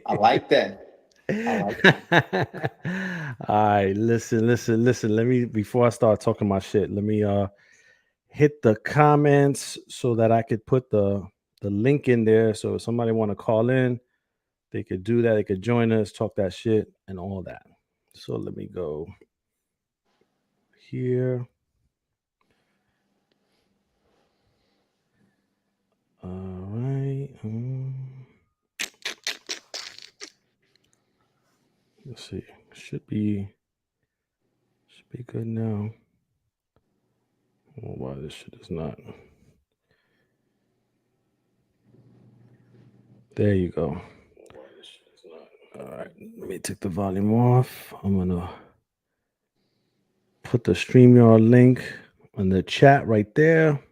I like that. I like that. All right, listen. Let me before I start talking my shit, let me hit the comments so that I could put the link in there. So if somebody want to call in, they could do that. They could join us, talk that shit, and all that. So let me go here. All right. Let's see. Should be good now. Oh, why this shit is not. There you go. All right. Let me take the volume off. I'm gonna put the StreamYard link in the chat right there.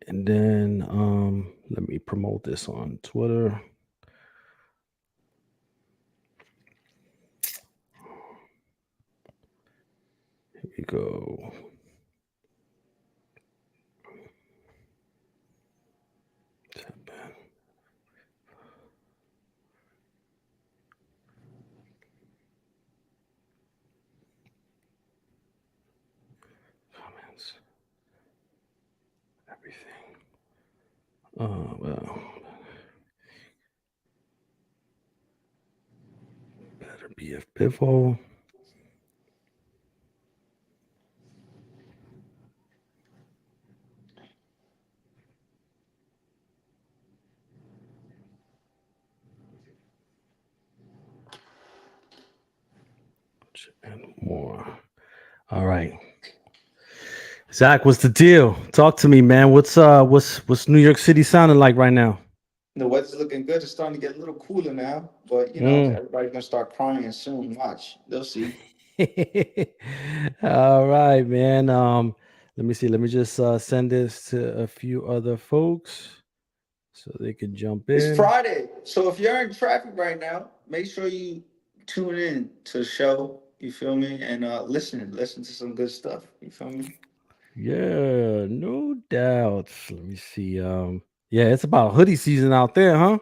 And then let me promote this on Twitter. Here we go. Comments. Everything. Well. Beterbiev Bivol. And more. All right. Zach, what's the deal? Talk to me, man. What's New York City sounding like right now? The weather's looking good. It's starting to get a little cooler now, but Mm. everybody's gonna start crying soon. Watch, they'll see. All right, man. Let me see. Let me just send this to a few other folks so they could jump It's in. Friday, so if you're in traffic right now, make sure you tune in to the show. You feel me? And listen to some good stuff. You feel me? Yeah, no doubt. Let me see. Yeah, it's about hoodie season out there, huh?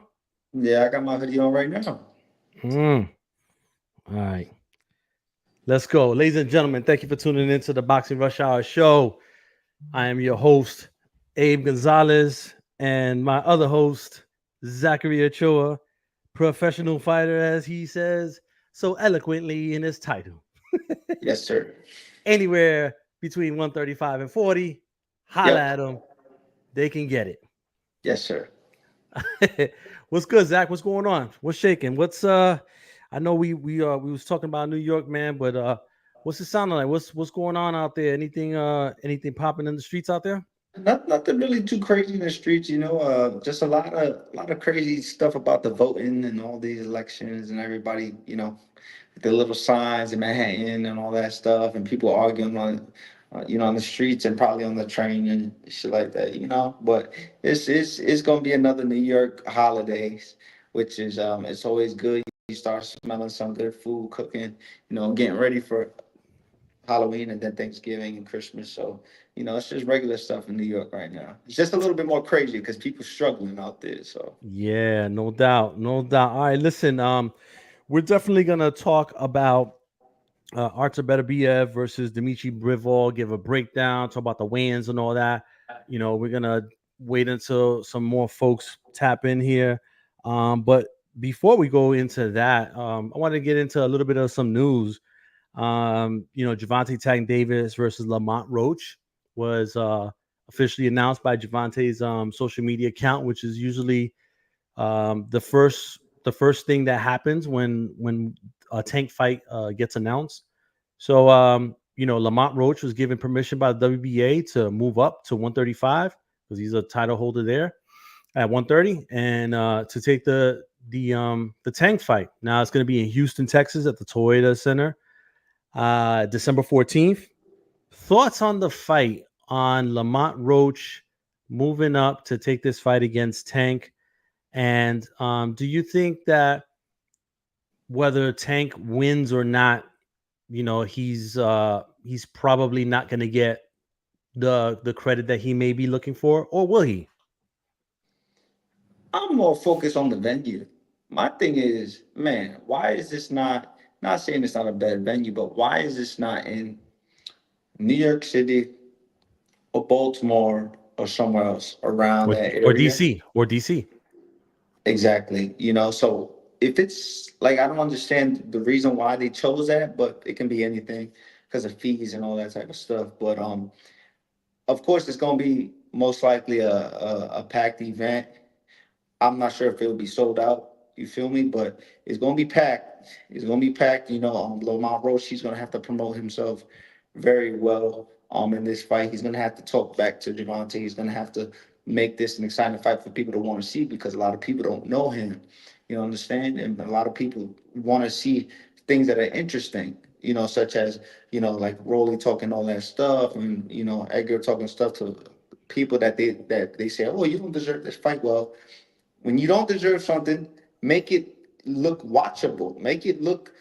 Yeah, I got my hoodie on right now. Mm. All right. Let's go. Ladies and gentlemen, thank you for tuning in to the Boxing Rush Hour show. I am your host, Abe Gonzalez, and my other host, Zachary Ochoa, professional fighter, as he says so eloquently in his title. Yes, sir. Anywhere between 135 and 40, holla Yep. at them. They can get Yes, sir. it. What's good, Zach? What's going on? What's shaking? What's I know we was talking about New York, man, but what's it sounding like? What's going on out there? Anything popping in the streets out there? Nothing really too crazy in the streets, just a lot of crazy stuff about the voting and all these elections and everybody, the little signs in Manhattan and all that stuff, and people arguing on the streets and probably on the train and shit like that. But it's gonna be another New York holidays, which is it's always good. You start smelling some good food cooking, getting ready for Halloween and then Thanksgiving and Christmas. So, it's just regular stuff in New York right now. It's just a little bit more crazy because people struggling out there. So, Yeah, no doubt, no doubt. All right, listen, we're definitely gonna talk about Artur Beterbiev versus Dmitry Bivol, give a breakdown, talk about the weigh-ins and all that. We're gonna wait until some more folks tap in here. But before we go into that, I want to get into a little bit of some news. Javante Tank Davis versus Lamont Roach was officially announced by Javante's social media account, which is usually the first thing that happens when a tank fight gets announced. So Lamont Roach was given permission by the WBA to move up to 135 because he's a title holder there at 130 and to take the tank fight. Now it's going to be in Houston, Texas at the Toyota Center, December 14th. Thoughts on the fight on Lamont Roach moving up to take this fight against Tank? And do you think that whether Tank wins or not, he's probably not going to get the credit that he may be looking for, or will he? I'm more focused on the venue. My thing is, man, why is this not saying it's not a bad venue, but why is this not in New York City or Baltimore or somewhere else around or that or area? DC or DC. Exactly. So if it's like I don't understand the reason why they chose that, but it can be anything because of fees and all that type of stuff. But of course, it's gonna be most likely a packed event. I'm not sure if it'll be sold out. You feel me? But it's gonna be packed. It's gonna be packed. Lamont Roach, he's gonna have to promote himself very well. In this fight, he's gonna have to talk back to Javante. He's gonna have to make this an exciting fight for people to want to see because a lot of people don't know him. You know, understand? And a lot of people want to see things that are interesting. Such as like Rolly talking all that stuff, and Edgar talking stuff to people that they say, oh, you don't deserve this fight. Well, when you don't deserve something, make it look watchable. Make it look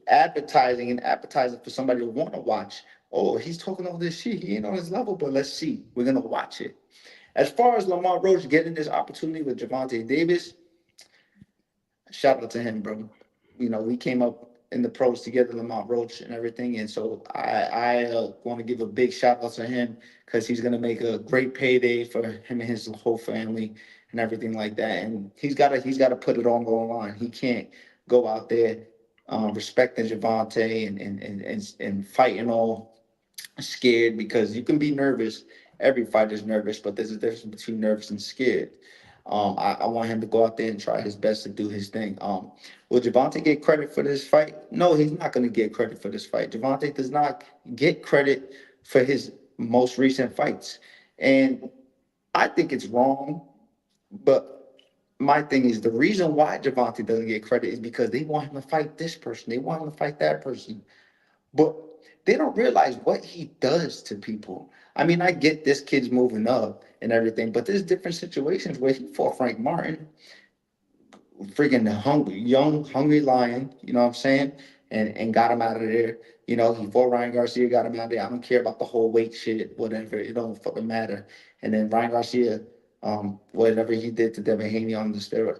advertising and appetizing for somebody to want to watch. Oh, he's talking all this shit. He ain't on his level, but let's see. We're gonna watch it. As far as Lamar Roach getting this opportunity with Javante Davis, shout out to him, bro. We came up in the pros together, Lamont Roach and everything, and so I want to give a big shout out to him because he's gonna make a great payday for him and his whole family and everything like that. And he's gotta put it on the line. He can't go out there respecting Javante and fighting all scared because you can be nervous. Every fighter's nervous, but there's a difference between nervous and scared. I want him to go out there and try his best to do his thing. Will Javante get credit for this fight? No, he's not going to get credit for this fight. Javante does not get credit for his most recent fights. And I think it's wrong, but my thing is the reason why Javante doesn't get credit is because they want him to fight this person. They want him to fight that person. But they don't realize what he does to people. I mean, I get this kid's moving up and everything, but there's different situations where he fought Frank Martin, freaking hungry, young, hungry lion, you know what I'm saying? And got him out of there. He fought Ryan Garcia, got him out of there. I don't care about the whole weight shit, whatever. It don't fucking matter. And then Ryan Garcia, whatever he did to Devin Haney on the steroid.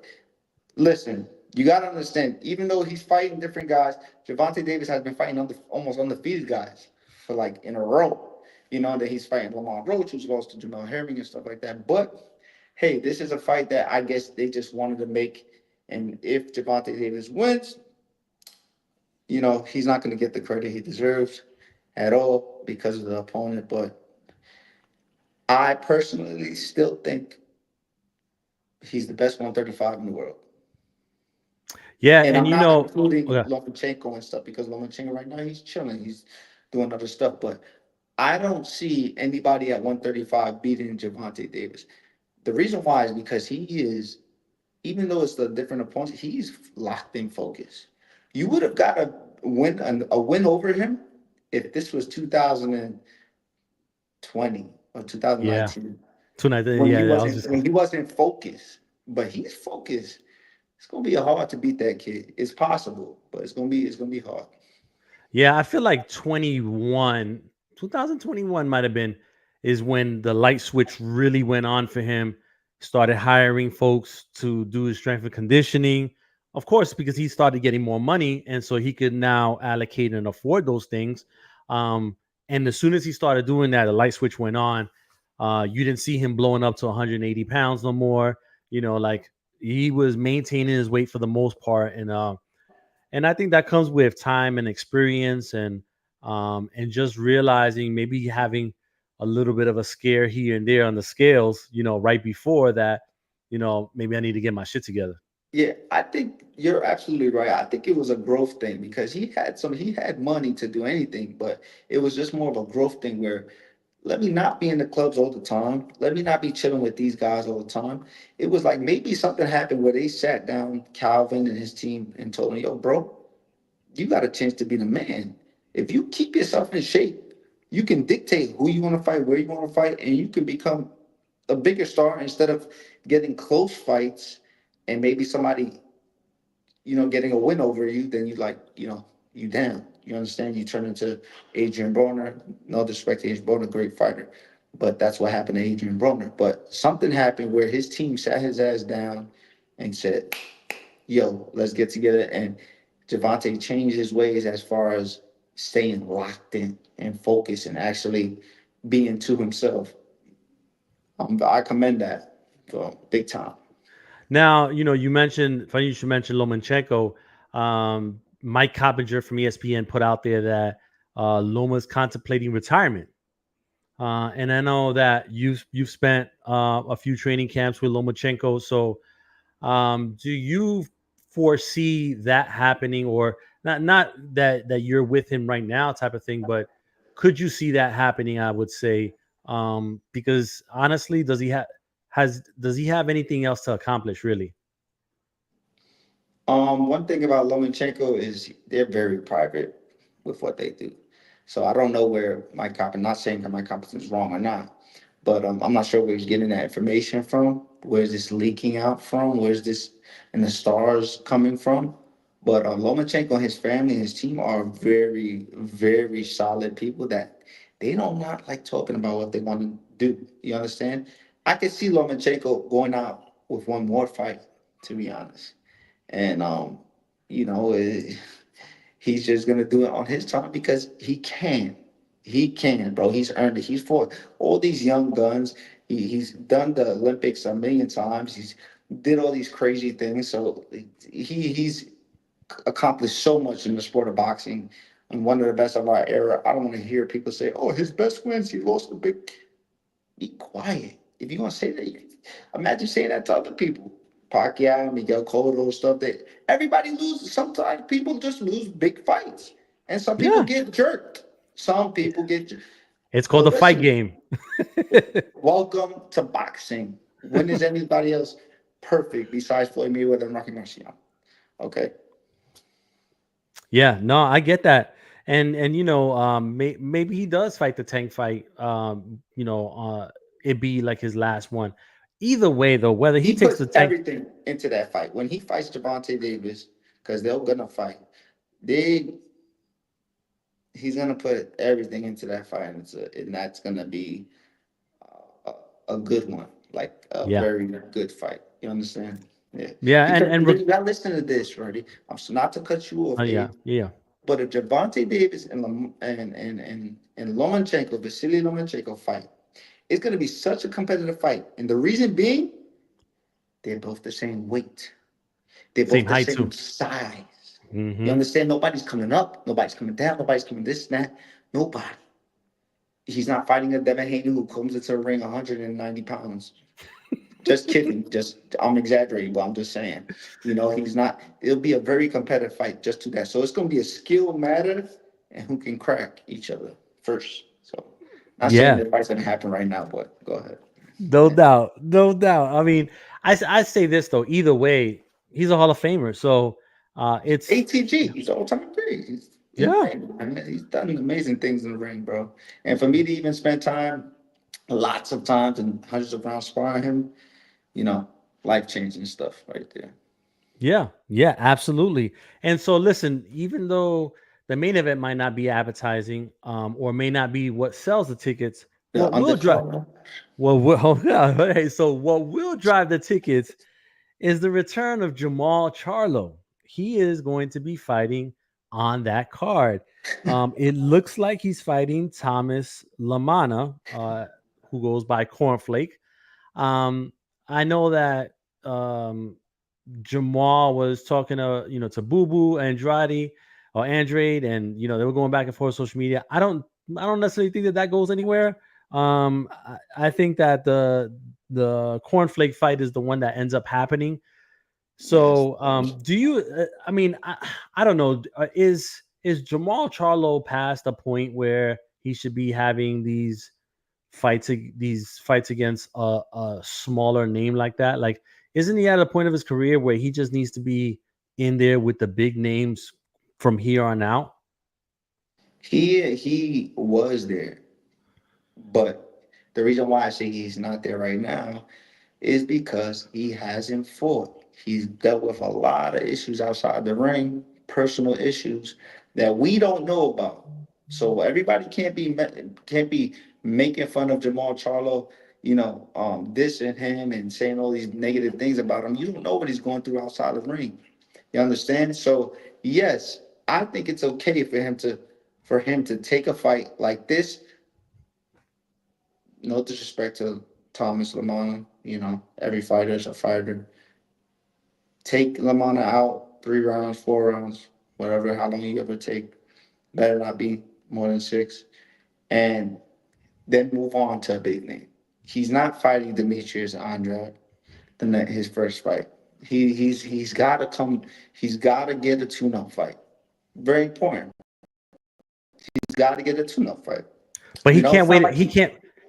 Listen, you got to understand, even though he's fighting different guys, Javante Davis has been fighting almost undefeated guys for like in a row. That he's fighting Lamar Roach, who's lost to Jamel Herring and stuff like that. But hey, this is a fight that I guess they just wanted to make. And if Javante Davis wins, he's not going to get the credit he deserves at all because of the opponent. But I personally still think he's the best 135 in the world. Yeah, And and I'm not including okay. Lomachenko and stuff because Lomachenko right now he's chilling, he's doing other stuff. But I don't see anybody at 135 beating Javante Davis. The reason why is because he is, even though it's a different opponent, he's locked in focus. You would have got a win over him if this was 2020 or Yeah, 2019 tonight. when Yeah, he yeah, I was wasn't just when he wasn't focused. But he's focused. It's gonna be hard to beat that kid. It's possible, but it's gonna be hard. yeah. I feel like 2021 might have been is when the light switch really went on for him. Started hiring folks to do his strength and conditioning, of course, because he started getting more money, and so he could now allocate and afford those things. Um, and as soon as he started doing that, the light switch went on. You didn't see him blowing up to 180 pounds no more. Like he was maintaining his weight for the most part, and I think that comes with time and experience, and just realizing maybe having a little bit of a scare here and there on the scales, right before that, maybe I need to get my shit together. Yeah, I think you're absolutely right. I think it was a growth thing because he had money to do anything, but it was just more of a growth thing where let me not be in the clubs all the time. Let me not be chilling with these guys all the time. It was like maybe something happened where they sat down, Calvin and his team, and told him, yo, bro, you got a chance to be the man. If you keep yourself in shape, you can dictate who you want to fight, where you want to fight, and you can become a bigger star instead of getting close fights and maybe somebody, getting a win over you, then you down. You understand? You turn into Adrian Broner. No disrespect to Adrian Broner, great fighter. But that's what happened to Adrian Broner. But something happened where his team sat his ass down, and said, "Yo, let's get together." And Javante changed his ways as far as staying locked in and focused and actually being to himself. I commend that for big time. Now, you mentioned, funny you should mention Lomachenko. Mike Coppinger from ESPN put out there that Loma's contemplating retirement. And I know that you've spent a few training camps with Lomachenko. So, do you foresee that happening, or not that you're with him right now, type of thing, but could you see that happening? I would say, because honestly, does he have anything else to accomplish, really? One thing about Lomachenko is they're very private with what they do. So I don't know where Mike Coppin, not saying that Mike Coppin is wrong or not, but I'm not sure where he's getting that information from. Where's this leaking out from? Where's this and the stars coming from? But Lomachenko and his family and his team are very, very solid people that they don't not like talking about what they want to do. You understand? I could see Lomachenko going out with one more fight, to be honest. And you know, he's just gonna do it on his time because he can. He can, bro. He's earned it. He's fought all these young guns. He's done the Olympics a million times. He's did all these crazy things. So he's accomplished so much in the sport of boxing and one of the best of our era. I don't want to hear people say, "Oh, his best wins, he lost a big." Be quiet. If you're gonna say that, imagine saying that to other people. Pacquiao, Miguel Cotto, stuff that everybody loses. Sometimes people just lose big fights, and some people Yeah, get jerked. Some people get. it's called But the fight listen, game. welcome to boxing. When is anybody else perfect besides Floyd Mayweather and Rocky Marciano? Okay, Yeah, no, I get that. And maybe he does fight the tank fight. It be like his last one. Either way, though, whether he he takes puts the tank, everything into that fight when he fights Javante Davis because they're gonna fight. They he's gonna put everything into that fight, and that's gonna be a, a good one, like a yeah, very good fight. You understand? Yeah, yeah, because and you gotta listen to this, Roddy. Not to cut you off, yeah, Abe, yeah, but if Javante Davis and Lomachenko, Vasily Lomachenko fight, it's gonna be such a competitive fight, and the reason being, they're both the same weight. They're same both the height same too. size. You Hmm. understand? Nobody's coming up, nobody's coming down, nobody's coming this and that. Nobody. He's not fighting a Devin Haney who comes into the ring 190 pounds. Just kidding. Just I'm exaggerating, but I'm just saying. He's not. It'll be a very competitive fight just to that. So it's going to be a skill matter and who can crack each other first. So not saying Yeah, that fight's going to happen right now, but go ahead. no doubt, no doubt. I mean, I say this though. Either way, he's a Hall of Famer. So, it's ATG, he's all time great. He's yeah, amazing, man. He's done amazing things in the ring, bro. And for me to even spend time, lots of times and hundreds of rounds sparring him, you know, life changing stuff right there. yeah, yeah, absolutely. And so, listen, even though the main event might not be advertising, or may not be what sells the tickets, The what will drive undercard. yeah, hey, so what will drive the tickets is the return of Jamal Charlo. He is going to be fighting on that card. It looks like he's fighting Thomas Lamana, who goes by Cornflake. Um, I know that Jamal was talking to Boo Boo Andrade or Andrade, and they were going back and forth on social media. I don't necessarily think that goes anywhere. I think that the cornflake fight is the one that ends up happening. Yes. So, do you? I mean, I don't know. Is Jamal Charlo past the point where he should be having these fights against a smaller name like that? Like, isn't he at a point of his career where he just needs to be in there with the big names from here on out? He was there, but the reason why I say he's not there right now is because he hasn't fought. He's dealt with a lot of issues outside the ring, personal issues that we don't know about. So everybody can't be making fun of Jamal Charlo. dissing him and saying all these negative things about him. You don't know what he's going through outside the ring. You understand? So yes, I think it's okay for him to take a fight like this. No disrespect to Thomas Lamona, every fighter is a fighter. Take Lamona out 3 rounds, 4 rounds, whatever, how long you ever take. Better not be more than six. And then move on to a big name. He's not fighting Demetrius Andrade his first fight. He's got to come. He's got to get a tune-up fight. Very important. He's got to get a tune-up fight. But he It's can't not wait. like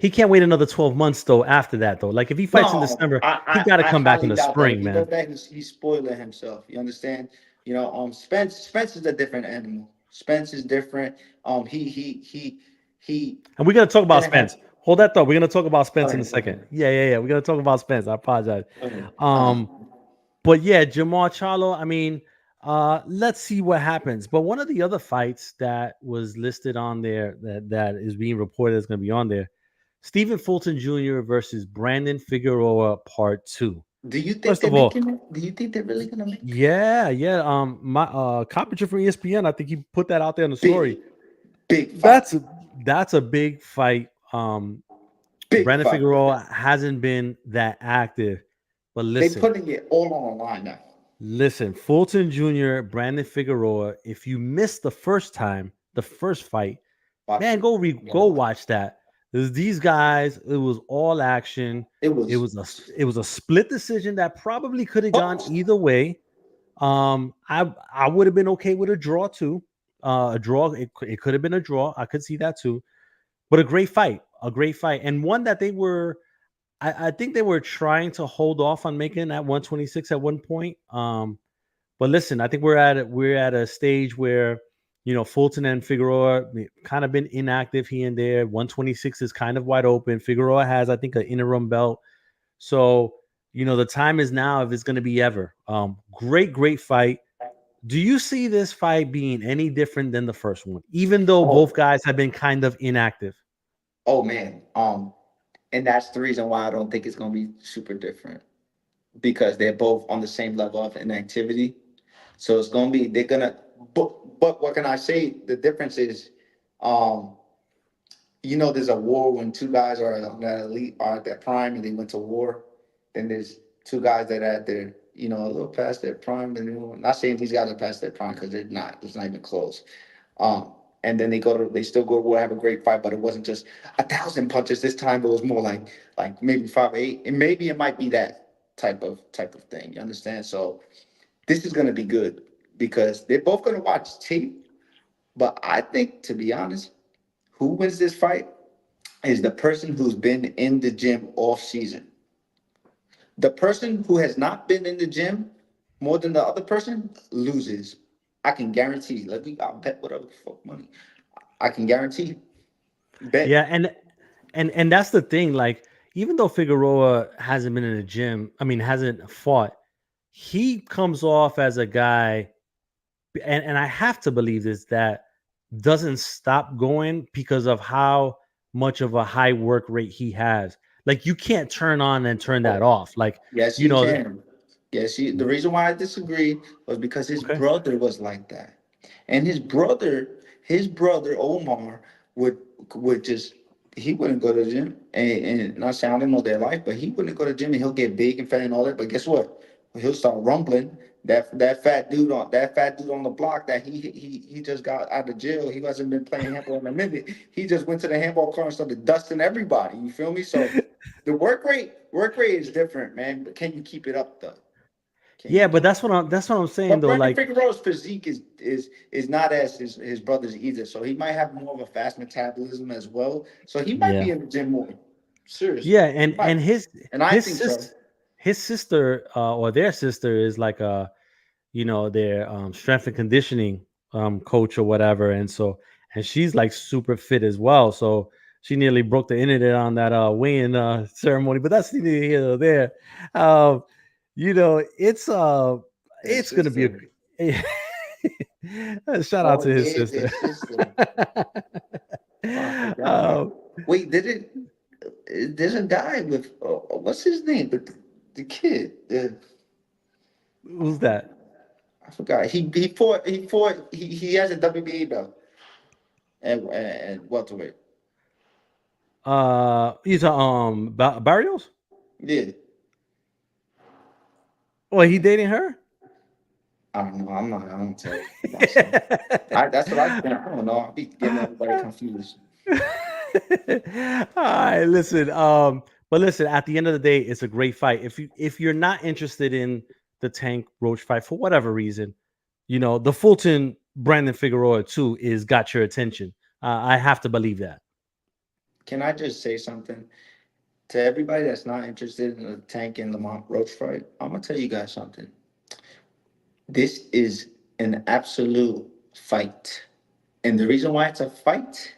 He can't wait another 12 months though. After that though, like if he fights in no. December, he got to I come back in highly the doubt that. If spring, he go man. back, he's spoiling himself. You understand? Spence is a different animal. Spence is different. He And we're gonna talk about didn't have. Spence. Hold that thought. We're gonna talk about Go Spence in a ahead. Go second. ahead. Yeah. We're gonna talk about Spence. I apologize. Go ahead. Um, but yeah, Jamal Charlo. I mean, let's see what happens. But one of the other fights that was listed on there that is being reported is gonna be on there. Stephen Fulton Jr. versus Brandon Figueroa Part 2. Do you think First they're of all, making it? Do you think they're really gonna make yeah. My Carpenter from ESPN, I think he put that out there in the story. big, big fight? That's a big fight. Big Brandon fight. Figueroa hasn't been that active, but They listen, putting it all on the line now. listen, Fulton Jr., Brandon Figueroa. If you missed the first time, the first fight, Watch man, it. You gotta go watch watch that. There's these guys. It was all action. it. It It was was a split decision that probably could have gone close. either way. I would have been okay with a draw too. A draw. It could have been a draw. I could see that too. But a great fight, and one that they were. I think they were trying to hold off on making at 126 at one point. But listen, I think we're at a stage where Fulton and Figueroa kind of been inactive here and there. 126 is kind of wide open. Figueroa has, I think, an interim belt. So the time is now if it's going to be ever. Great fight. Do you see this fight being any different than the first one, even though both Oh, guys have been kind of inactive? oh man. And that's the reason why I don't think it's gonna be super different because they're both on the same level of inactivity. So it's gonna be they're gonna. But what can I say? The difference is, um, there's a war when two guys are at that elite are at their prime and they went to war. Then there's two guys that are at their, a little past their prime. And not saying these guys are past their prime because they're not. It's not even close. And then they still go to war, have a great fight, but it wasn't just 1,000 punches. This time it was more like maybe 5, 8, and maybe it might be that type of thing. You understand? So this is gonna be good because they're both gonna watch tape. But I think, to be honest, who wins this fight is the person who's been in the gym off season. The person who has not been in the gym more than the other person loses. I can guarantee. I'll bet whatever the fuck money. I can guarantee. Yeah, Bet. and that's the thing. Like, even though Figueroa hasn't been in the gym, I mean, hasn't fought, he comes off as a guy, and I have to believe this, that doesn't stop going because of how much of a high work rate he has. Like, you can't turn on and turn that Oh, off. Like, yes, you you know, can. Yes, the reason why I disagree was because his okay. brother was like that, and his brother Omar would would just he wouldn't go to the gym, and not saying I don't know their life, but he wouldn't go to the gym, and he'll get big and fat and all that. But guess what? He'll start rumbling. That fat dude on the block that he just got out of jail. He hasn't been playing handball in a minute. He just went to the handball court and started dusting everybody. You feel me? So the work rate is different, man. But can you keep it up though? Can Yeah, you but keep? that's what I'm saying But though. Brandon Like, Figueroa's physique is not as his brother's either. So he might have more of a fast metabolism as well. So he might yeah, be in the gym more. yeah, Seriously, he and might. his And I his think so. sister his sister or their sister is like a their strength and conditioning coach or whatever, and she's like super fit as well. So she nearly broke the internet on that weigh-in ceremony, but that's neither here nor there. Um, His it's gonna be sister. a shout out Oh to his yeah, sister. his sister. Oh, I forgot about um, it. Wait, did it? there's a guy with what's his name? The kid. Who's that? I forgot. He has a WBA belt and welterweight. He's Barrios. Yeah. Oh, he dating her? I don't know. I'm not. I don't tell about stuff. That's what I think. I don't know. I'll be getting everybody confused. All right, listen. But listen, at the end of the day, it's a great fight. If you're not interested in the Tank Roach fight for whatever reason, the Fulton Brandon Figueroa too is got your attention. I have to believe that. Can I just say something to everybody that's not interested in the Tank and Lamont Roach fight? I'm gonna tell you guys something. This is an absolute fight, and the reason why it's a fight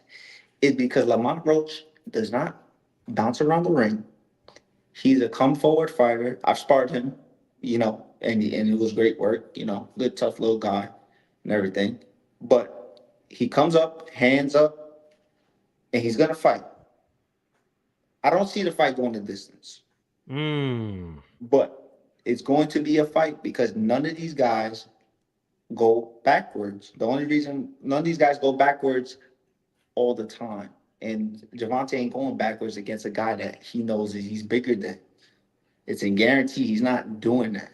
is because Lamont Roach does not bounce around the ring. He's a come forward fighter. I've sparred him, and it was great work. Good tough little guy and everything. But he comes up, hands up, and he's gonna fight. I don't see the fight going the distance, Mm. but it's going to be a fight because none of these guys go backwards. The only reason none of these guys go backwards all the time, and Javante ain't going backwards against a guy that he knows that he's bigger than. It's a guarantee he's not doing that.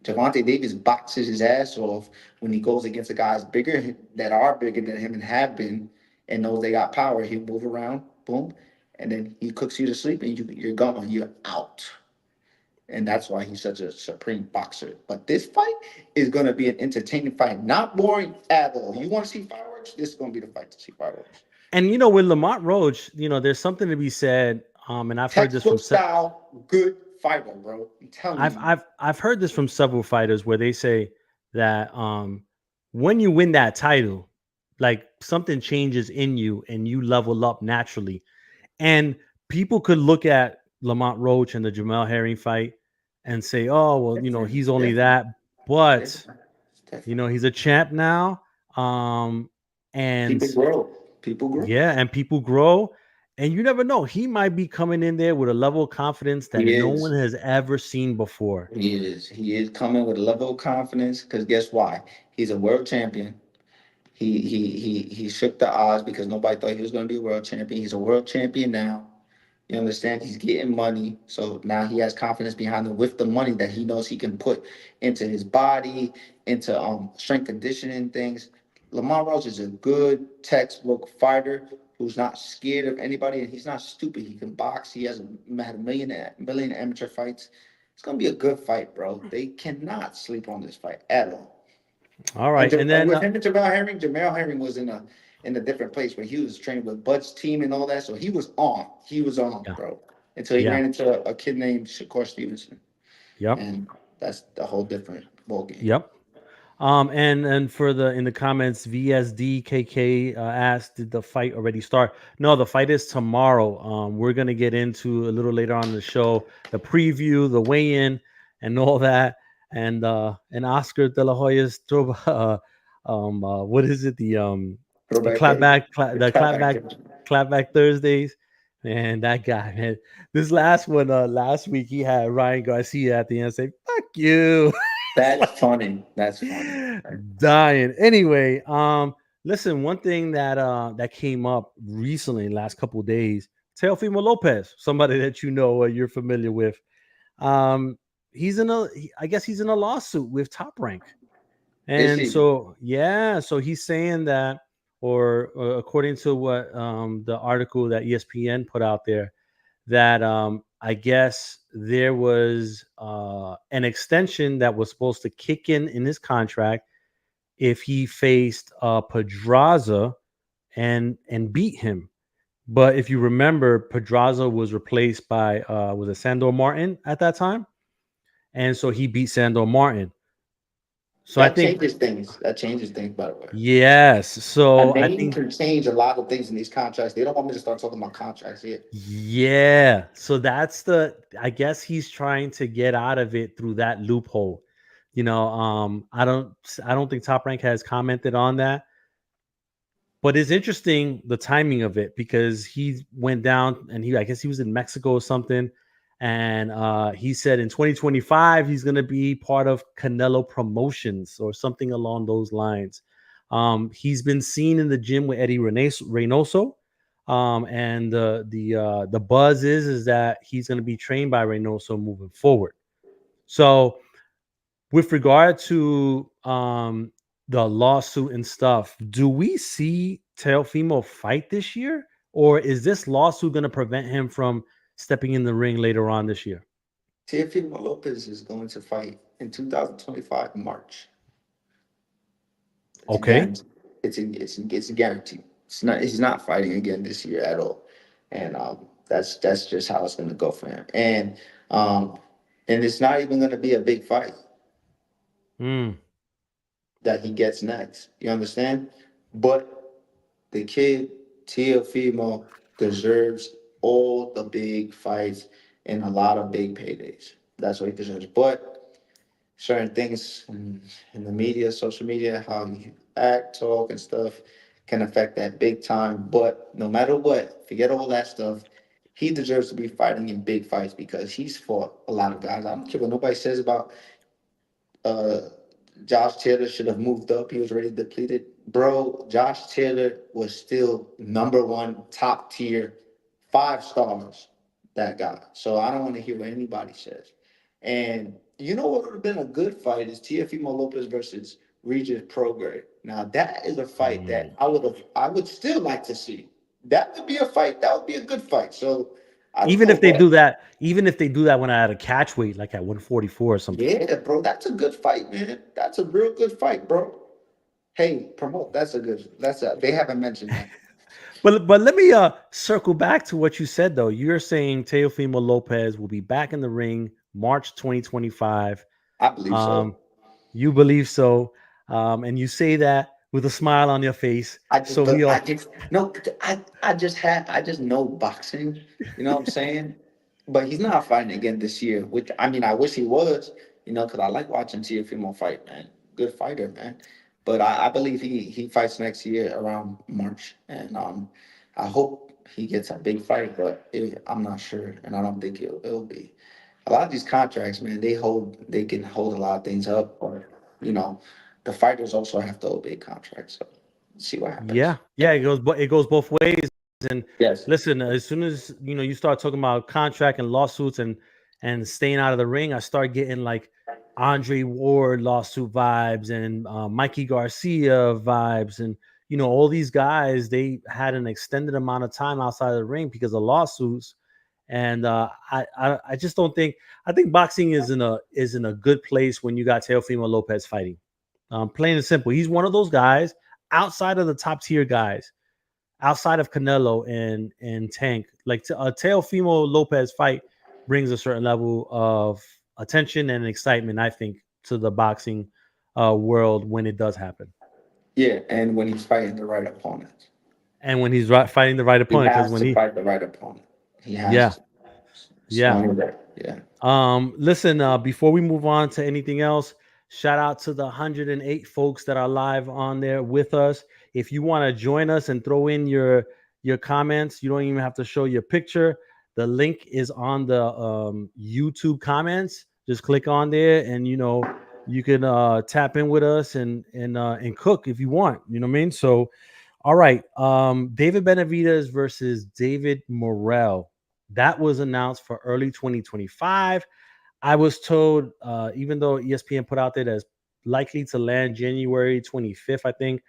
Javante Davis boxes his ass off when he goes against the guys bigger that are bigger than him and have been and knows they got power. He'll move around, boom, and then he cooks you to sleep and you're gone. You're out. And that's why he's such a supreme boxer. But this fight is going to be an entertaining fight, not boring at all. You want to see fireworks? This is going to be the fight to see fireworks. And with Lamont Roach, there's something to be said. And I've heard this from Textbook style, good fighter, bro. I'm telling I've you. I've I've heard this from several fighters where they say that when you win that title, like something changes in you and you level up naturally. And people could look at Lamont Roach and the Jamel Herring fight and say, "Oh, well, Different, he's only different, that," but different. It's different. he's a champ now. Um, and People grow. People grow. yeah, and people grow, and you never know. He might be coming in there with a level of confidence that He no is. one has ever seen before. He is. He is coming with a level of confidence. Because guess why? He's a world champion. He shook the odds because nobody thought he was going to be a world champion. He's a world champion now. You understand? He's getting money, so now he has confidence behind him with the money that he knows he can put into his body, into strength conditioning things. Lamar Roach is a good textbook fighter who's not scared of anybody, and he's not stupid. He can box. He has had a million amateur fights. It's gonna be a good fight, bro. They cannot sleep on this fight at all. All And, right, and then with him and Jamel Herring was in a different place where he was training with Bud's team and all that. So he was on. He was on, yeah, bro. Until he yeah, ran into a kid named Shakur Stevenson. yep, And that's the whole different ball game. yep. And for the in the comments, VSDKK asked, "Did the fight already start?" No, the fight is tomorrow. We're gonna get into a little later on in the show the preview, the weigh-in, and all that. And Oscar De La Hoya's throw. What is it? The Throwback Thursday. The clapback Thursday. clapback Thursdays. Man, that guy, man. This last one, last week he had Ryan Garcia at the end say, "Fuck you." That's funny. That's funny. Dying. Anyway, listen, one thing that came up recently in the last couple of days, Teofimo Lopez, somebody that you're familiar with. Um, I guess he's in a lawsuit with Top Rank. Is And he? so yeah, so he's saying that, or according to what the article that ESPN put out there, that I guess there was an extension that was supposed to kick in his contract if he faced Pedraza and beat him. But if you remember, Pedraza was replaced by was it Sandor Martin at that time, and so he beat Sandor Martin. So I That think changes things. That changes things, by the way. yes. A So I name think can change a lot of things in these contracts. They don't want me to start talking about contracts here. yeah. So that's I guess he's trying to get out of it through that loophole. I don't think Top Rank has commented on that. But it's interesting the timing of it because he went down and I guess he was in Mexico or something. And he said in 2025, he's going to be part of Canelo Promotions or something along those lines. He's been seen in the gym with Eddie Reynoso. And the buzz is that he's going to be trained by Reynoso moving forward. So with regard to the lawsuit and stuff, do we see Teofimo fight this year, or is this lawsuit going to prevent him from stepping in the ring later on this year? Teofimo Lopez is going to fight in 2025 March. It's a Okay. guarantee. It's a guarantee. It's not. He's not fighting again this year at all, and that's just how it's going to go for him. Um, and it's not even going to be a big fight Mm, that he gets next. You understand? But the kid Teofimo deserves all the big fights and a lot of big paydays. That's what he deserves. But certain things in the media, social media, how you act, talk, and stuff can affect that big time. But no matter what, forget all that stuff. He deserves to be fighting in big fights because he's fought a lot of guys. I don't care what nobody says about uh, Josh Taylor should have moved up. He was already depleted. Bro, Josh Taylor was still number one, top tier, 5 stars, that guy. So I don't want to hear what anybody says. And you know what would have been a good fight is Teofimo Lopez versus Regis Prograis. Now that is a fight that mm. I would still like to see. That would be a fight. That would be a good fight. So I don't Even know, if they bro. do that, even if they do that when I had a catch weight, like at 144 or something. Yeah, bro, that's a good fight, man. That's a real good fight, bro. Hey, promote. That's a good. That's a. They haven't mentioned that. But let me circle back to what you said though. You're saying Teofimo Lopez will be back in the ring March 2025. I believe so. Um, you believe so, and you say that with a smile on your face. So we I all, just no. I just know boxing. You know what I'm saying? But he's not fighting again this year. Which I mean, I wish he was. You know, because I like watching Teofimo fight, man. Good fighter, man. But I believe he fights next year around March, and I hope he gets a big fight. But I'm not sure, and I don't think it'll be. A lot of these contracts, man, they can hold a lot of things up, or you know, the fighters also have to obey contracts. So see what yeah, happens. yeah, it goes both ways. And Yes. listen, as soon as you start talking about contract and lawsuits and staying out of the ring, I start getting like Andre Ward lawsuit vibes and Mikey Garcia vibes, and all these guys they had an extended amount of time outside of the ring because of lawsuits. And I just don't think I think boxing is in a good place when you got Teofimo Lopez fighting. Plain and simple, he's one of those guys outside of the top tier guys, outside of Canelo and Tank. Like a Teofimo Lopez fight brings a certain level of attention and excitement, I think, to the boxing world when it does happen, Yeah, and when he's fighting the right opponent, and when he's fighting the right he opponent. Because has when to he, fight the right opponent. He yeah, has to. It's the yeah. only way. Yeah. Listen, before we move on to anything else, shout out to the 108 folks that are live on there with us. If you want to join us and throw in your comments, you don't even have to show your picture. The link is on the YouTube comments. Just click on there, and you can tap in with us and cook if you want. You know what I mean? So, all right, David Benavidez versus David Morrell. That was announced for early 2025. I was told, even though ESPN put out there as likely to land January 25th, I think,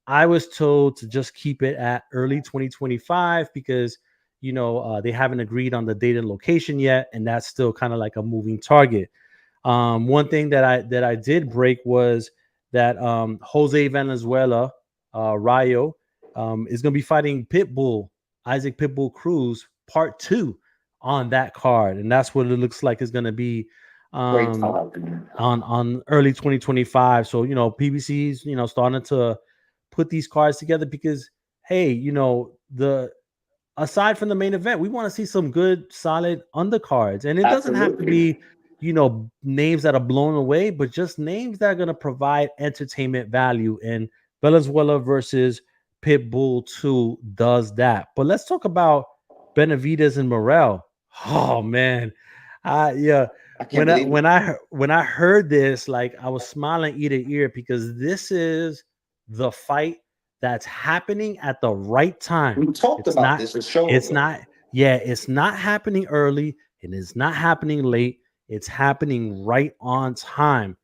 I was told to just keep it at early 2025 because, they haven't agreed on the date and location yet. And that's still kind of like a moving target. One thing that I did break was that Jose Venezuela, Rayo, is going to be fighting Pitbull, Isaac Pitbull Cruz, part 2 on that card, and that's what it looks like is going to be Great um, talk. on early 2025. So PBC's starting to put these cards together because hey, the aside from the main event, we want to see some good, solid undercards. And it doesn't have to Absolutely. be, names that are blown away, but just names that are going to provide entertainment value. And Venezuela versus Pitbull 2 does that. But let's talk about Benavidez and Morel. Oh man. Yeah, I can't believe it. when I heard this, like I was smiling ear to ear because this is the fight that's happening at the right time. We talked It's about not this a show it's ago. not yeah, it's not happening early and it's not happening late. It's happening right on time.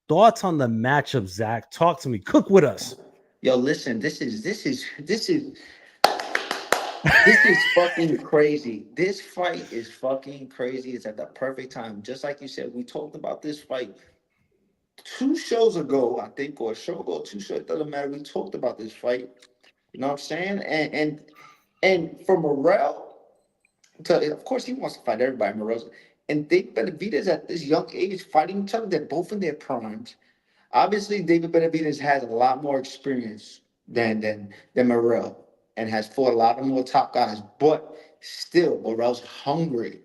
Thoughts on the matchup, Zach? Talk to me. Cook with us. Yo, listen, this is fucking crazy. This fight is fucking crazy. It's at the perfect time. Just like you said, we talked about this fight 2 shows ago, I think, or a show ago, 2 shows. It doesn't matter. We talked about this fight. You know what I'm saying? And for Morel, of course, he wants to fight everybody. Morel, and David Benavidez at this young age fighting each other. They're both in their primes. Obviously, David Benavidez has a lot more experience than Morel and has fought a lot of more top guys. But still, Morel's hungry.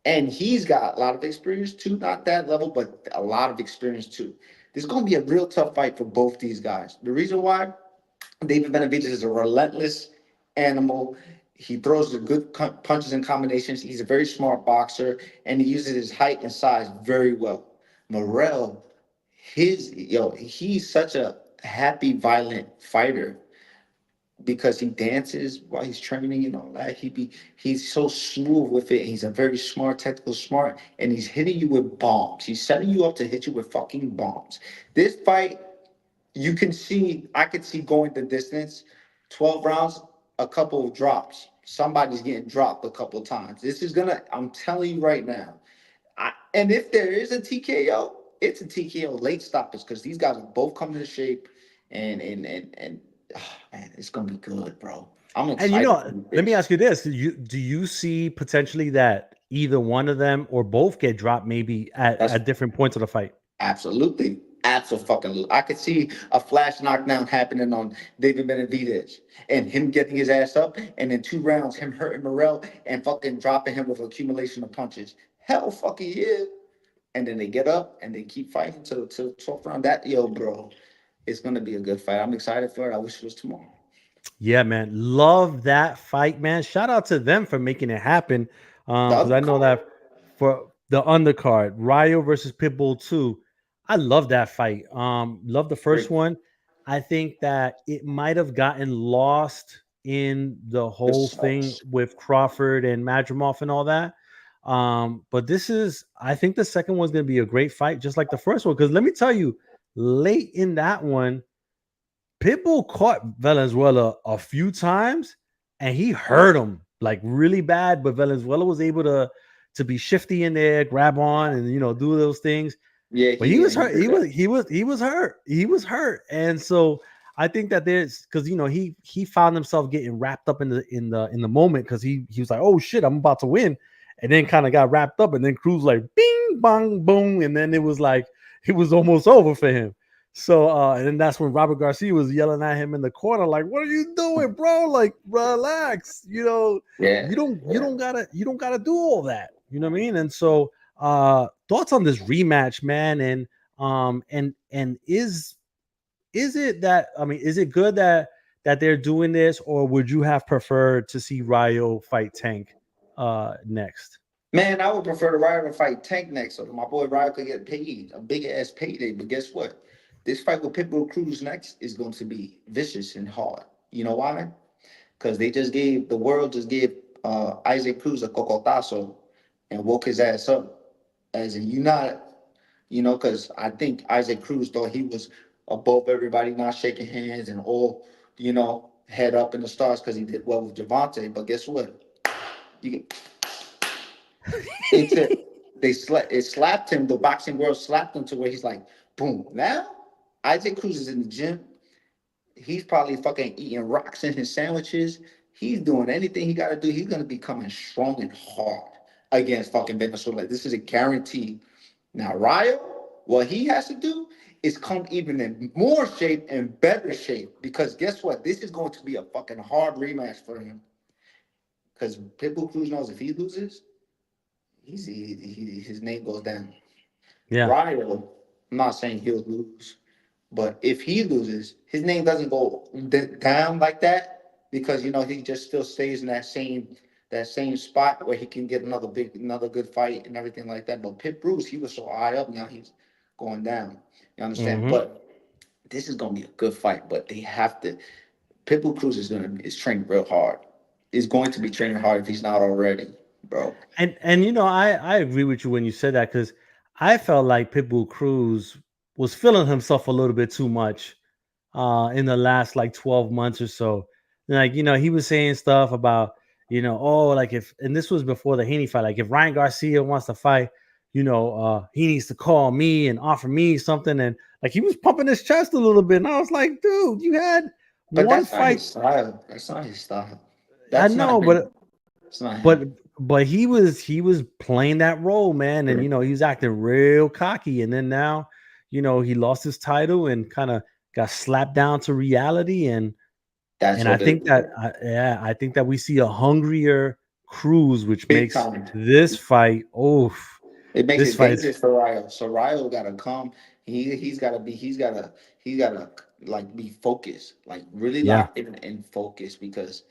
And he's got a lot of experience too, not that level, but a lot of experience too. This is going to be a real tough fight for both these guys. The reason why David Benavidez is a relentless animal. He throws the good punches and combinations. He's a very smart boxer, and he uses his height and size very well. Morel, he's such a happy, violent fighter because he dances while he's training and all that. He's so smooth with it. He's a very smart, technical smart, and he's hitting you with bombs. He's setting you up to hit you with fucking bombs. This fight, I could see going the distance, 12 rounds, a couple of drops. Somebody's getting dropped a couple of times. I'm telling you right now. And if there is a TKO, it's a TKO late stoppage because these guys are both coming to shape, and man, it's gonna be good, bro. I'm And excited for let me this. ask you this: do you see potentially that either one of them or both get dropped maybe That's at different points of the fight? absolutely, absolutely. I could see a flash knockdown happening on David Benavidez and him getting his ass up, and in 2 rounds, him hurting Morel and fucking dropping him with accumulation of punches. Hell, fucking yeah. And then they get up and they keep fighting till 12th round. Bro, it's gonna be a good fight. I'm excited for it. I wish it was tomorrow. Yeah, man. Love that fight, man. Shout out to them for making it happen. The Because other I know card, that for the undercard, Ryo versus Pitbull 2, I love that fight. Love the first great. one. I think that it might have gotten lost in the The whole thing sauce. with Crawford and Madrimov and all that. But I think the second one's gonna be a great fight, just like the first one. Because let me tell you, late in that one, Pitbull caught Valenzuela a few times and he hurt him like really bad, but Valenzuela was able to be shifty in there, grab on and do those things. Yeah, But he was he hurt. did that. He was hurt. He was hurt. And so I think that there's because he found himself getting wrapped up in the moment because he was like, oh shit, I'm about to win. And then kind of got wrapped up, and then Cruz like bing bang boom, and then it was like it was almost over for him. So and then that's when Robert Garcia was yelling at him in the corner, like, "What are you doing, bro? Like, relax. Yeah, yeah. You don't gotta do all that. You know what I mean?" And so, thoughts on this rematch, man? And is it that is it good that they're doing this, or would you have preferred to see Ryo fight Tank next? Man, I would prefer the Ryder to fight Tank next, so my boy Ryder could get paid a big ass payday. But guess what? This fight with Pitbull Cruz next is going to be vicious and hard. You know why? Because the world just gave Isaac Cruz a cocotazo and woke his ass up. As in, because I think Isaac Cruz thought he was above everybody, not shaking hands and all, head up in the stars because he did well with Javante. But guess what? You, it's a, it slapped him. The boxing world slapped him to where he's like, boom. Now, Isaac Cruz is in the gym. He's probably fucking eating rocks in his sandwiches. He's doing anything he got to do. He's gonna be coming strong and hard against fucking Venezuela. This is a guarantee. Now, Ryo, what he has to do is come even in more shape and better shape because guess what? This is going to be a fucking hard rematch for him because Pitbull Cruz knows if he loses, his name goes down. Yeah. Ryo, I'm not saying he'll lose, But if he loses, his name doesn't go down like that because he just still stays in that same spot where he can get another good fight and everything like that. But Pit Bruce, he was so high up, now he's going down. You understand? Hmm. But this is gonna be a good fight. But they have to. Pitbull Cruz is training real hard. Is going to be training hard if he's not already, bro. And I agree with you when you said that because I felt like Pitbull Cruz was feeling himself a little bit too much in the last like 12 months or so. Like, he was saying stuff about, oh, like if, and this was before the Haney fight, like if Ryan Garcia wants to fight, he needs to call me and offer me something. And like he was pumping his chest a little bit. And I was like, dude, you had But one that's not fight. his style. That's not his style. I That's not know, him. It's not but him. but he was playing that role, man, and he was acting real cocky, and then now, he lost his title and kind of got slapped down to reality, and That's and I what it think that is. yeah, I think that we see a hungrier Cruz, which Big makes time. this fight, It makes this it fight is dangerous for Ryo. So Ryo gotta come. He's gotta like be focused, like really yeah, locked in and focused because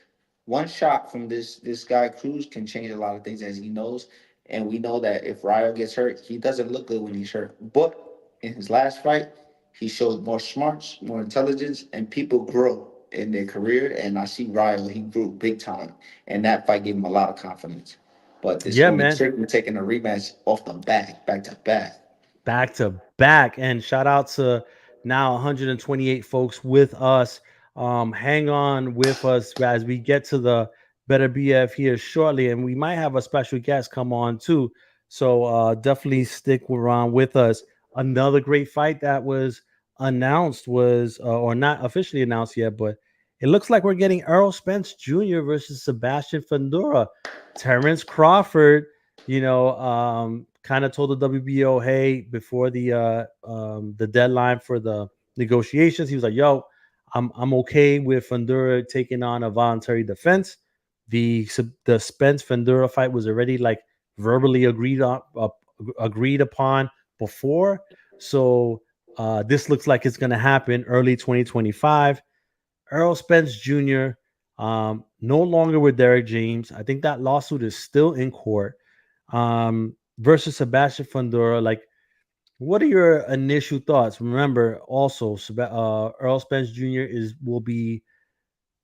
one shot from this guy Cruz can change a lot of things as he knows. And we know that if Ryo gets hurt, he doesn't look good when he's hurt. But in his last fight, he showed more smarts, more intelligence, and people grow in their career. And I see Ryo, he grew big time. And that fight gave him a lot of confidence. But it's yeah, gonna be man. tricky taking a rematch off the back to back. Back to back. And shout out to now 128 folks with us. Hang on with us as we get to the Better BF here shortly, and we might have a special guest come on too. So definitely stick around with us. Another great fight that was announced was, or not officially announced yet, but it looks like we're getting Errol Spence Jr. versus Sebastian Fundora. Terrence Crawford, kind of told the WBO, hey, before the deadline for the negotiations, he was like, "Yo, I'm okay with Fundura taking on a voluntary defense." The Spence Fundura fight was already like verbally agreed upon before, so this looks like it's going to happen early 2025. Errol Spence Jr. No longer with Derek James. I think that lawsuit is still in court. Versus Sebastian Fundora. Like, what are your initial thoughts? Remember, also, Earl Spence Jr. will be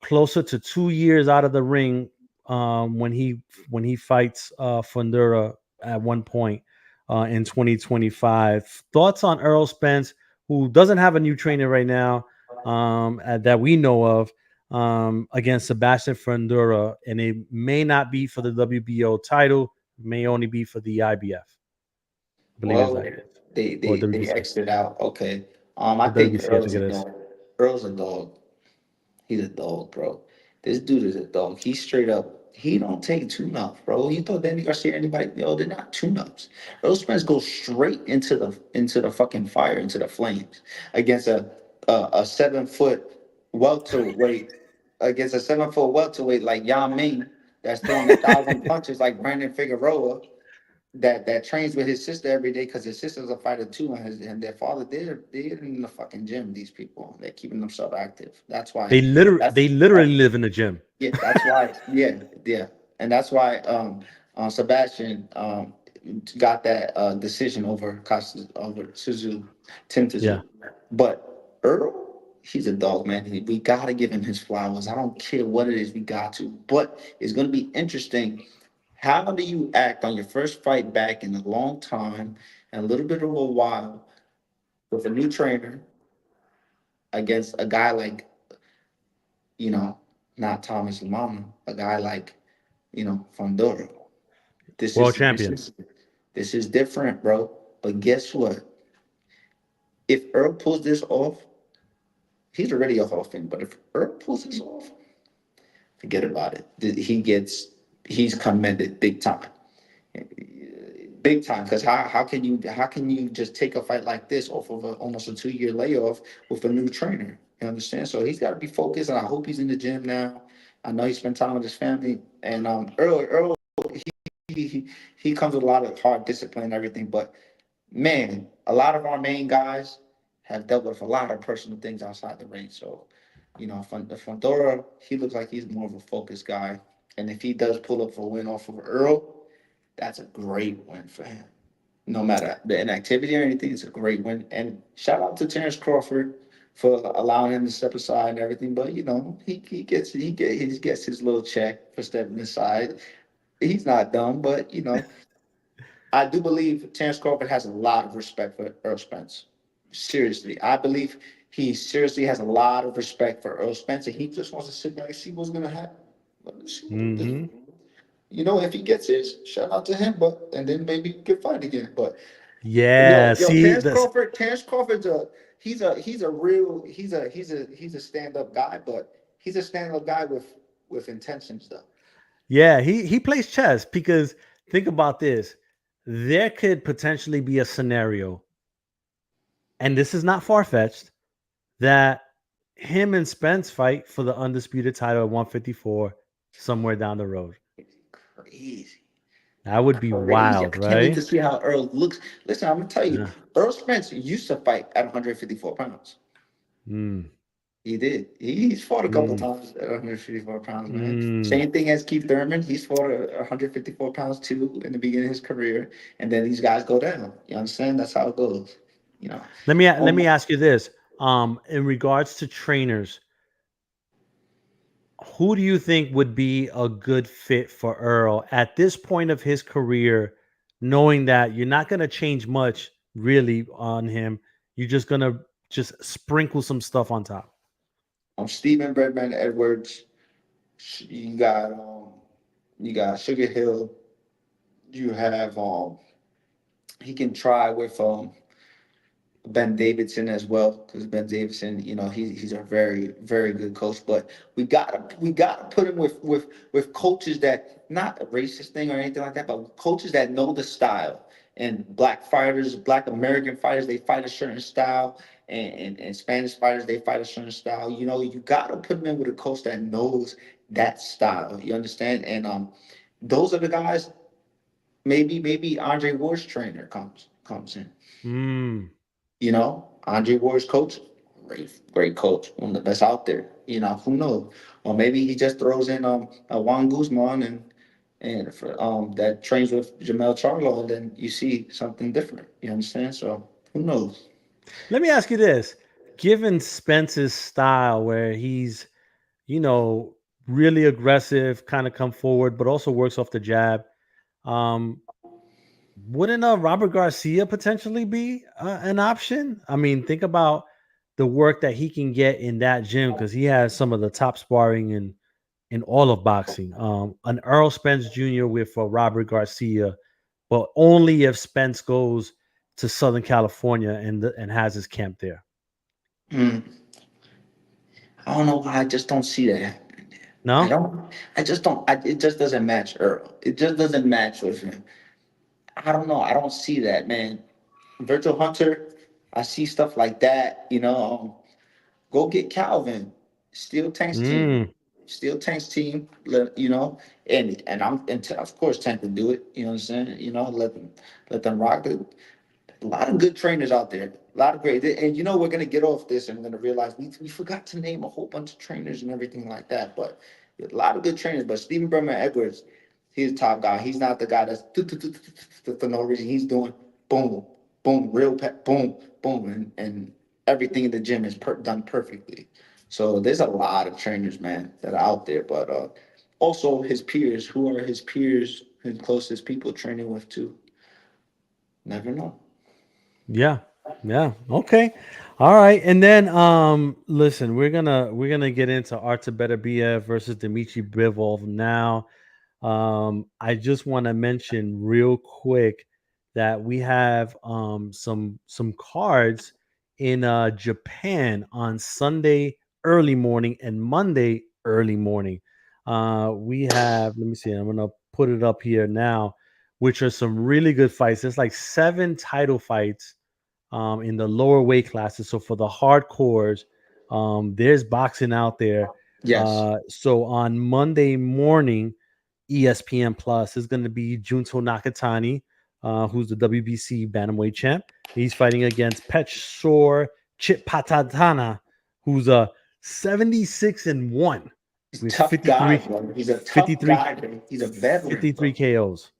closer to 2 years out of the ring when he fights Fundura at one point in 2025. Thoughts on Earl Spence, who doesn't have a new trainer right now that we know of, against Sebastian Fundura, and it may not be for the WBO title, may only be for the IBF. I believe it's Well, IBF they or they they WBC. exited out. Okay. I The think WBC, I Earl's think a it is. dog. Earl's a dog. He's a dog, bro. This dude is a dog. He's straight up. He don't take tune-ups, bro. You thought Danny Garcia anybody? Yo, they're not tune-ups. Earl Spence goes straight into the fucking fire, into the flames, against a 7 foot welterweight, against a 7 foot welterweight like Yao Ming that's throwing 1,000 punches like Brandon Figueroa that trains with his sister every day because his sister's a fighter too, and their father they're in the fucking gym. These people they're keeping themselves active. That's why. That's They literally live in the gym. yeah. That's why. Yeah, yeah, and that's why Sebastian got that decision over Tim Yeah. Tszyu. But Earl. He's a dog, man. We gotta give him his flowers. I don't care what it is, we got to. But it's gonna be interesting. How do you act on your first fight back in a long time and a little bit of a while with a new trainer against a guy like, you know, not Thomas Lamama, a guy like, Fondoro? This World is this champion. is this is different, bro. But guess what? If Earl pulls this off, he's already a Hall of Fame. But if Earl pulls this off, forget about it. He's commended big time. Big time, because how can you just take a fight like this off of almost a 2 year layoff with a new trainer? You understand? So he's got to be focused, and I hope he's in the gym now. I know he spent time with his family, and Earl he comes with a lot of hard discipline and everything. But man, a lot of our main guys have dealt with a lot of personal things outside the ring. So, the Fondora, he looks like he's more of a focused guy. And if he does pull up for a win off of Earl, that's a great win for him. No matter the inactivity or anything, it's a great win. And shout out to Terrence Crawford for allowing him to step aside and everything. But he gets his little check for stepping aside. He's not dumb, but I do believe Terrence Crawford has a lot of respect for Earl Spence. Seriously, I believe he seriously has a lot of respect for Earl Spence, and he just wants to sit back and see what's gonna happen. Let me see what this. Hmm. If he gets his, shout out to him. But and then maybe he can fight again. But Yeah. See, Terrence Crawford's he's a real he's a stand up guy, but he's a stand up guy with intentions though. yeah, he plays chess because think about this. There could potentially be a scenario, and this is not far fetched, that him and Spence fight for the undisputed title at 154 somewhere down the road. Crazy. That would be Crazy. I wild, can't wait to right? see how Earl looks. Listen, I'm gonna tell you, Yeah. Earl Spence used to fight at 154 pounds. Mm, He did. He's fought a couple mm, times at 154 pounds, man. mm. Same thing as Keith Thurman. He's fought at 154 pounds too in the beginning of his career, and then these guys go down. You understand? That's how it goes. You know. Let Um, me ask you this. In regards to trainers, who do you think would be a good fit for Earl at this point of his career, knowing that you're not going to change much really on him? You're just going to just sprinkle some stuff on top. Stephen Breadman Edwards. You got you got Sugar Hill. You have he can try with Ben Davidson as well, because Ben Davidson, he's a very very good coach. But we gotta put him with coaches that, not a racist thing or anything like that, but coaches that know the style. And black fighters, black American fighters, they fight a certain style, and Spanish fighters, they fight a certain style. You gotta put him in with a coach that knows that style. You understand? And those are the guys. Maybe Andre Ward's trainer comes in. Mm. Andre Ward's coach, great coach, one of the best out there. Who knows? Or maybe he just throws in a Juan Guzman and for that trains with Jamel Charlo, and then you see something different. You understand? So who knows? Let me ask you this. Given Spence's style, where he's, you know, really aggressive, kind of come forward, but also works off the jab, um, wouldn't Robert Garcia potentially be an option? I mean, think about the work that he can get in that gym because he has some of the top sparring in all of boxing. An Earl Spence Jr. with Robert Garcia, but only if Spence goes to Southern California and has his camp there. Hmm. I don't know why I just don't see that happening there. I No. don't. I just don't. It just doesn't match Earl. It just doesn't match with him. I don't know. I don't see that, man. Virtual Hunter, I see stuff like that. Go get Calvin, Steel Tank's team, Mm. Steel Tank's team. And of course Tank can do it. You know what I'm saying? Let them rock it. A lot of good trainers out there. A lot of great. And we're gonna get off this and we're gonna realize we forgot to name a whole bunch of trainers and everything like that. But a lot of good trainers. But Stephen Berman Edwards, he's the top guy. He's not the guy that's for no reason. He's doing boom, boom, boom, boom, and everything in the gym is done perfectly. So there's a lot of trainers, man, that are out there. But also his peers. Who are his peers? His closest people training with too. Never know. Yeah. Yeah. Okay. All right. And then listen, we're gonna get into Artur Beterbiev versus Dmitry Bivol now. I just want to mention real quick that we have some cards in Japan on Sunday early morning and Monday early morning. We have, let me see, I'm gonna put it up here now, which are some really good fights. There's like 7 title fights in the lower weight classes. So for the hardcores, there's boxing out there. Yes. So on Monday morning, ESPN Plus is going to be Junto Nakatani, who's the WBC bantamweight champ. He's fighting against Pech Sor Chip Patatana, who's a 76-1 He's a with tough guy, bro. He's a tough 53, guy, bro. He's a veteran, 53 bro. KOs.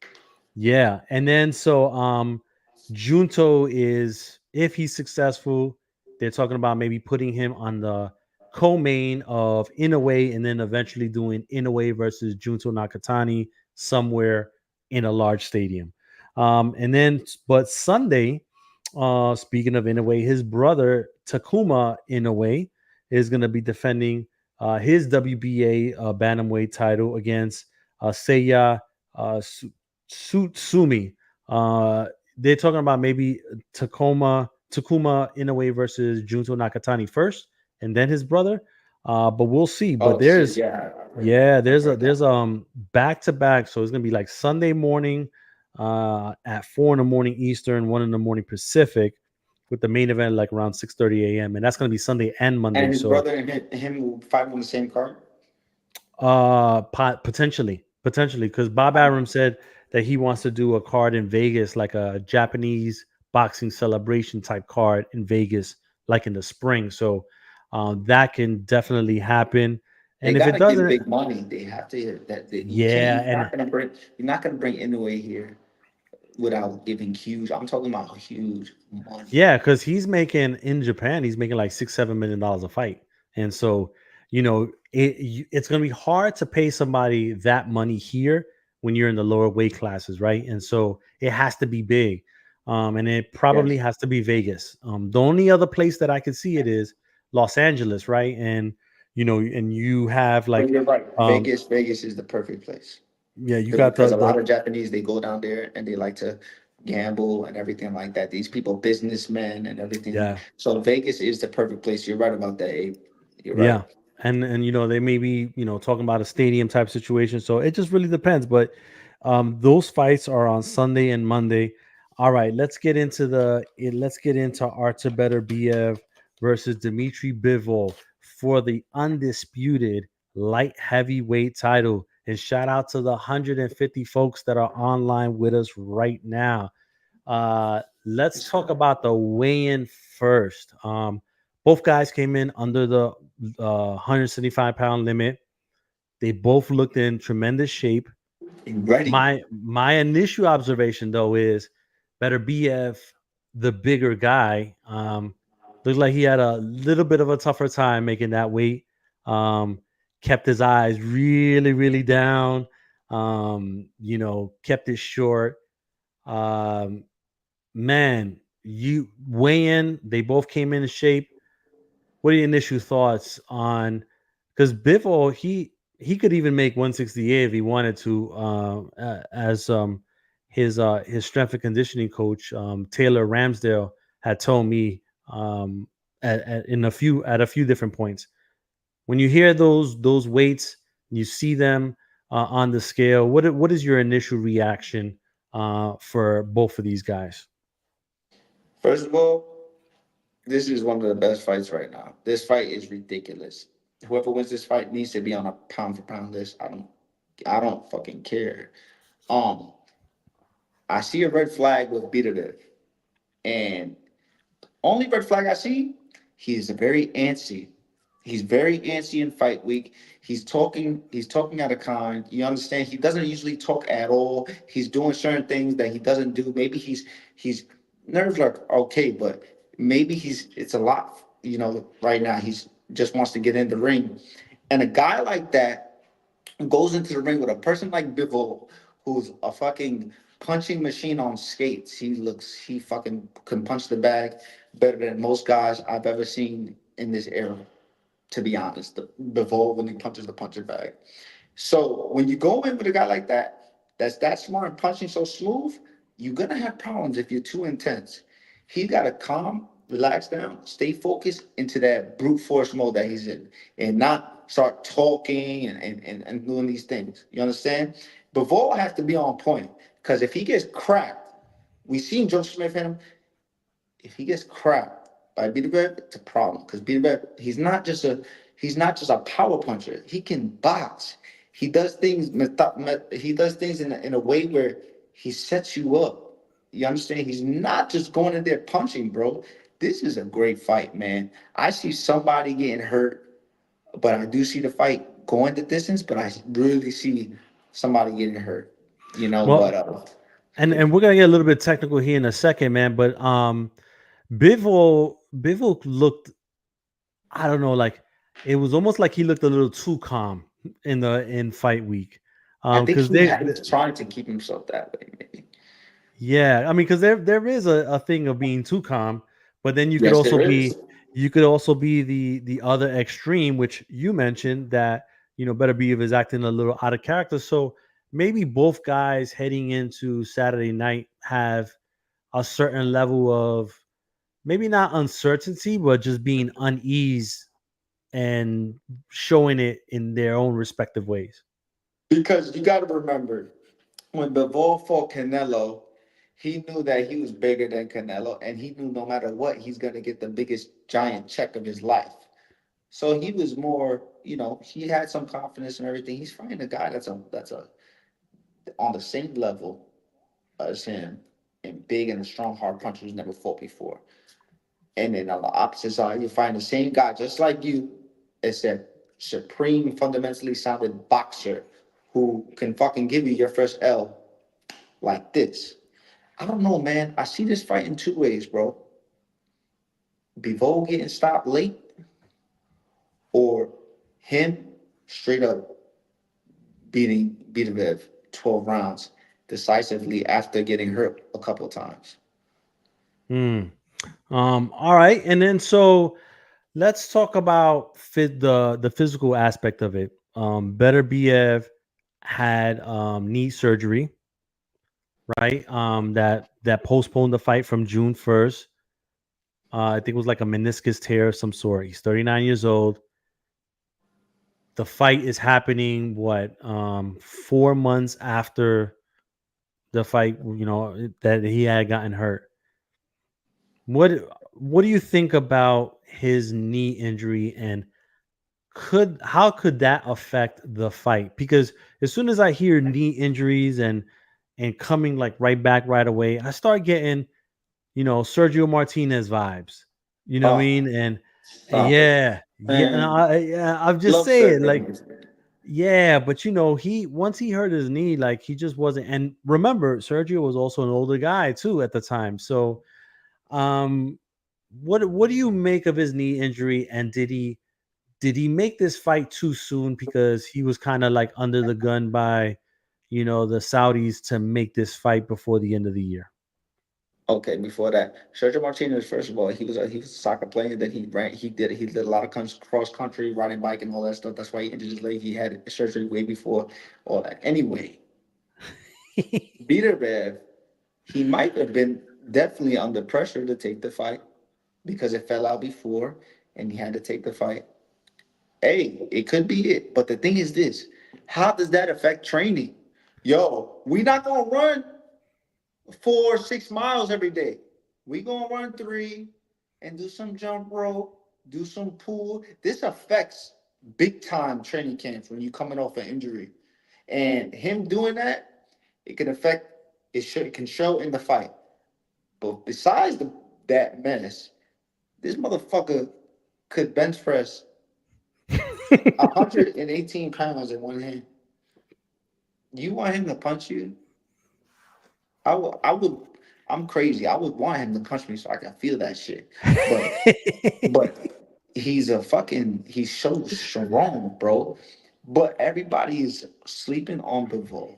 Yeah, and then so Junto is, if he's successful, they're talking about maybe putting him on the co-main of Inoue, and then eventually doing Inoue versus Junto Nakatani somewhere in a large stadium. And then, but Sunday, speaking of Inoue, his brother Takuma Inoue is going to be defending his WBA bantamweight title against Seiya uh, Sutsumi. Uh, they're talking about maybe Takuma Inoue versus Junto Nakatani first, and then his brother. But we'll see. But Oh shit, yeah, I've heard that. there's back to back, so it's gonna be like Sunday morning, at 4 in the morning Eastern, 1 in the morning Pacific, with the main event like around 6:30 a.m. and that's gonna be Sunday and Monday. And his So brother and him will fight on the same card. Potentially, because Bob Arum said that he wants to do a card in Vegas, like a Japanese boxing celebration type card in Vegas, like in the spring. So that can definitely happen. They And if it gotta give doesn't, big money. They have to you can't. yeah, and You're not gonna bring Inoue here without giving huge. I'm talking about huge money. yeah, because he's making in Japan, he's making like $6-7 million a fight, and so it's going to be hard to pay somebody that money here when you're in the lower weight classes, right? And so it has to be big, and it probably Yes, has to be Vegas. The only other place that I could see it is Los Angeles, right? And and you have but like, you're right. um, Vegas is the perfect place. yeah, you got Because a the lot of Japanese they go down there and they like to gamble and everything like that. These people, businessmen and everything. yeah. So Vegas is the perfect place. You're right about that, Abe. You're right. Yeah. And they may be, talking about a stadium type situation. So it just really depends. But those fights are on Sunday and Monday. All right, let's get into Artur Beterbiev versus Dmitry Bivol for the undisputed light heavyweight title. And shout out to the 150 folks that are online with us right now. Let's talk about the weigh-in first. Both guys came in under the 175-pound limit. They both looked in tremendous shape. You ready? My initial observation though is better BF, the bigger guy. Looked like he had a little bit of a tougher time making that weight. Kept his eyes really, really down. Kept it short. Um, Man, you weigh in. They both came in shape. What are your initial thoughts on? Because Bivol, he could even make 168 if he wanted to. As his strength and conditioning coach, Taylor Ramsdale, had told me, at a few different points. When you hear those weights, you see them on the scale. What is your initial reaction for both of these guys? First of all, this is one of the best fights right now. This fight is ridiculous. Whoever wins this fight needs to be on a pound for pound list. I don't fucking care. Um, I see a red flag with Beterbiev, and only red flag I see, he is very antsy. He's very antsy in fight week. He's talking out of kind. You understand? He doesn't usually talk at all. He's doing certain things that he doesn't do. Maybe he's nerves are okay, but maybe it's a lot, right now. He's just wants to get in the ring. And a guy like that goes into the ring with a person like Bivol, who's a fucking punching machine on skates. He fucking can punch the bag better than most guys I've ever seen in this era. To be honest, the Bivol when he punches the puncher bag. So when you go in with a guy like that, that's that smart and punching so smooth, you're gonna have problems if you're too intense. He's got to calm, relax down, stay focused into that brute force mode that he's in, and not start talking and doing these things. You understand? Bivol has to be on point because if he gets cracked, we seen Joe Smith hit him. If he gets cracked by Beterbiev, it's a problem because Beterbiev, he's not just a power puncher. He can box. He does things he does things in a way where he sets you up. You understand? He's not just going in there punching, bro. this is a great fight, man. I see somebody getting hurt, but I do see the fight going the distance, but I really see somebody getting hurt, you know. But Well, and we're gonna get a little bit technical here in a second, man. But Bivol looked, I don't know, like it was almost like he looked a little too calm in fight week. I think Because he's trying to keep himself that way, maybe. yeah, I mean, because there is a thing of being too calm, but then Yes, there is. you could also be the other extreme, which you mentioned that Beterbiev is acting a little out of character. So maybe both guys heading into Saturday night have a certain level of maybe not uncertainty, but just being unease and showing it in their own respective ways. Because you got to remember, when Bivol fought Canelo, he knew that he was bigger than Canelo, and he knew no matter what, he's gonna get the biggest giant check of his life. So he was more, he had some confidence and everything. He's fighting a guy that's a on the same level as him, and big and a strong hard puncher who's never fought before. And then on the opposite side, you find the same guy just like you. It's a supreme, fundamentally sounded boxer who can fucking give you your first L like this. I don't know, man. I see this fight in two ways, bro. Bivol getting stopped late, or him straight up beating Beterbiev 12 rounds decisively after getting hurt a couple of times. Hmm. All right, and then so let's talk about the physical aspect of it. Better BF had knee surgery, right? That postponed the fight from June 1st. I think it was like a meniscus tear of some sort. He's 39 years old. The fight is happening 4 months after the fight, that he had gotten hurt. What what do you think about his knee injury, and could how could that affect the fight? Because as soon as I hear knee injuries and coming like right back right away, I start getting, Sergio Martinez vibes. You know what I Oh, mean? And stop it. yeah, yeah, and Man, I'm just love saying, Sergio like, Martinez. yeah, but he once he hurt his knee, like he just wasn't. And remember, Sergio was also an older guy too at the time. So, um, what do you make of his knee injury? And did he make this fight too soon because he was kind of like under the gun by, the Saudis to make this fight before the end of the year? Okay, before that, Sergio Martinez. First of all, he was a soccer player. Then he did a lot of cross country, riding bike, and all that stuff. That's why he injured his leg. He had surgery way before all that. Anyway, Beterbiev, he might have been definitely under pressure to take the fight because it fell out before, and he had to take the fight. Hey, it could be it. But the thing is this: how does that affect training? Yo, we not gonna run 4, 6 miles every day. We gonna run 3 and do some jump rope, do some pool. This affects big time training camps when you coming off an injury. And him doing that, it can affect it can show in the fight. But besides that mess, this motherfucker could bench press 118 pounds in one hand. You want him to punch you? I would. I'm crazy. I would want him to punch me so I can feel that shit. But he's so strong, bro. But everybody is sleeping on Bivol.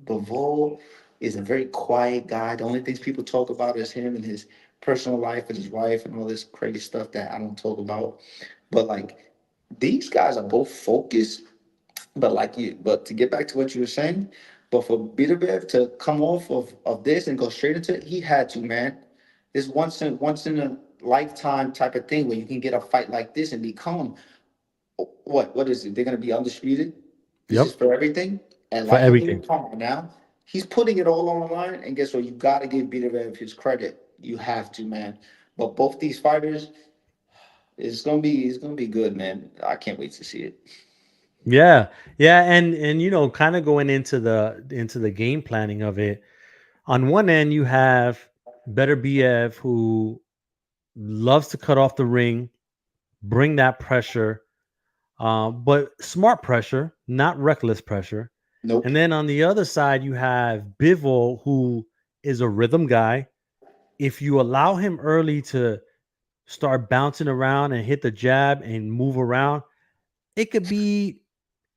Bivol is a very quiet guy. The only things people talk about is him and his personal life and his wife and all this crazy stuff that I don't talk about. But like these guys are both focused. But to get back to what you were saying, but for Beterbiev to come off of this and go straight into it, he had to, man. This once in a lifetime type of thing where you can get a fight like this and become what is it? They're gonna be undisputed. This is Yep, for everything. And for like he everything. did come now, he's putting it all on the line. And guess what? You gotta give Beterbiev his credit. You have to, man. But both these fighters, it's gonna be good, man. I can't wait to see it. Yeah, yeah, and kind of going into the game planning of it. On one end, you have Better BF, who loves to cut off the ring, bring that pressure, but smart pressure, not reckless pressure. Nope. And then on the other side, you have Bivol, who is a rhythm guy. If you allow him early to start bouncing around and hit the jab and move around, it could be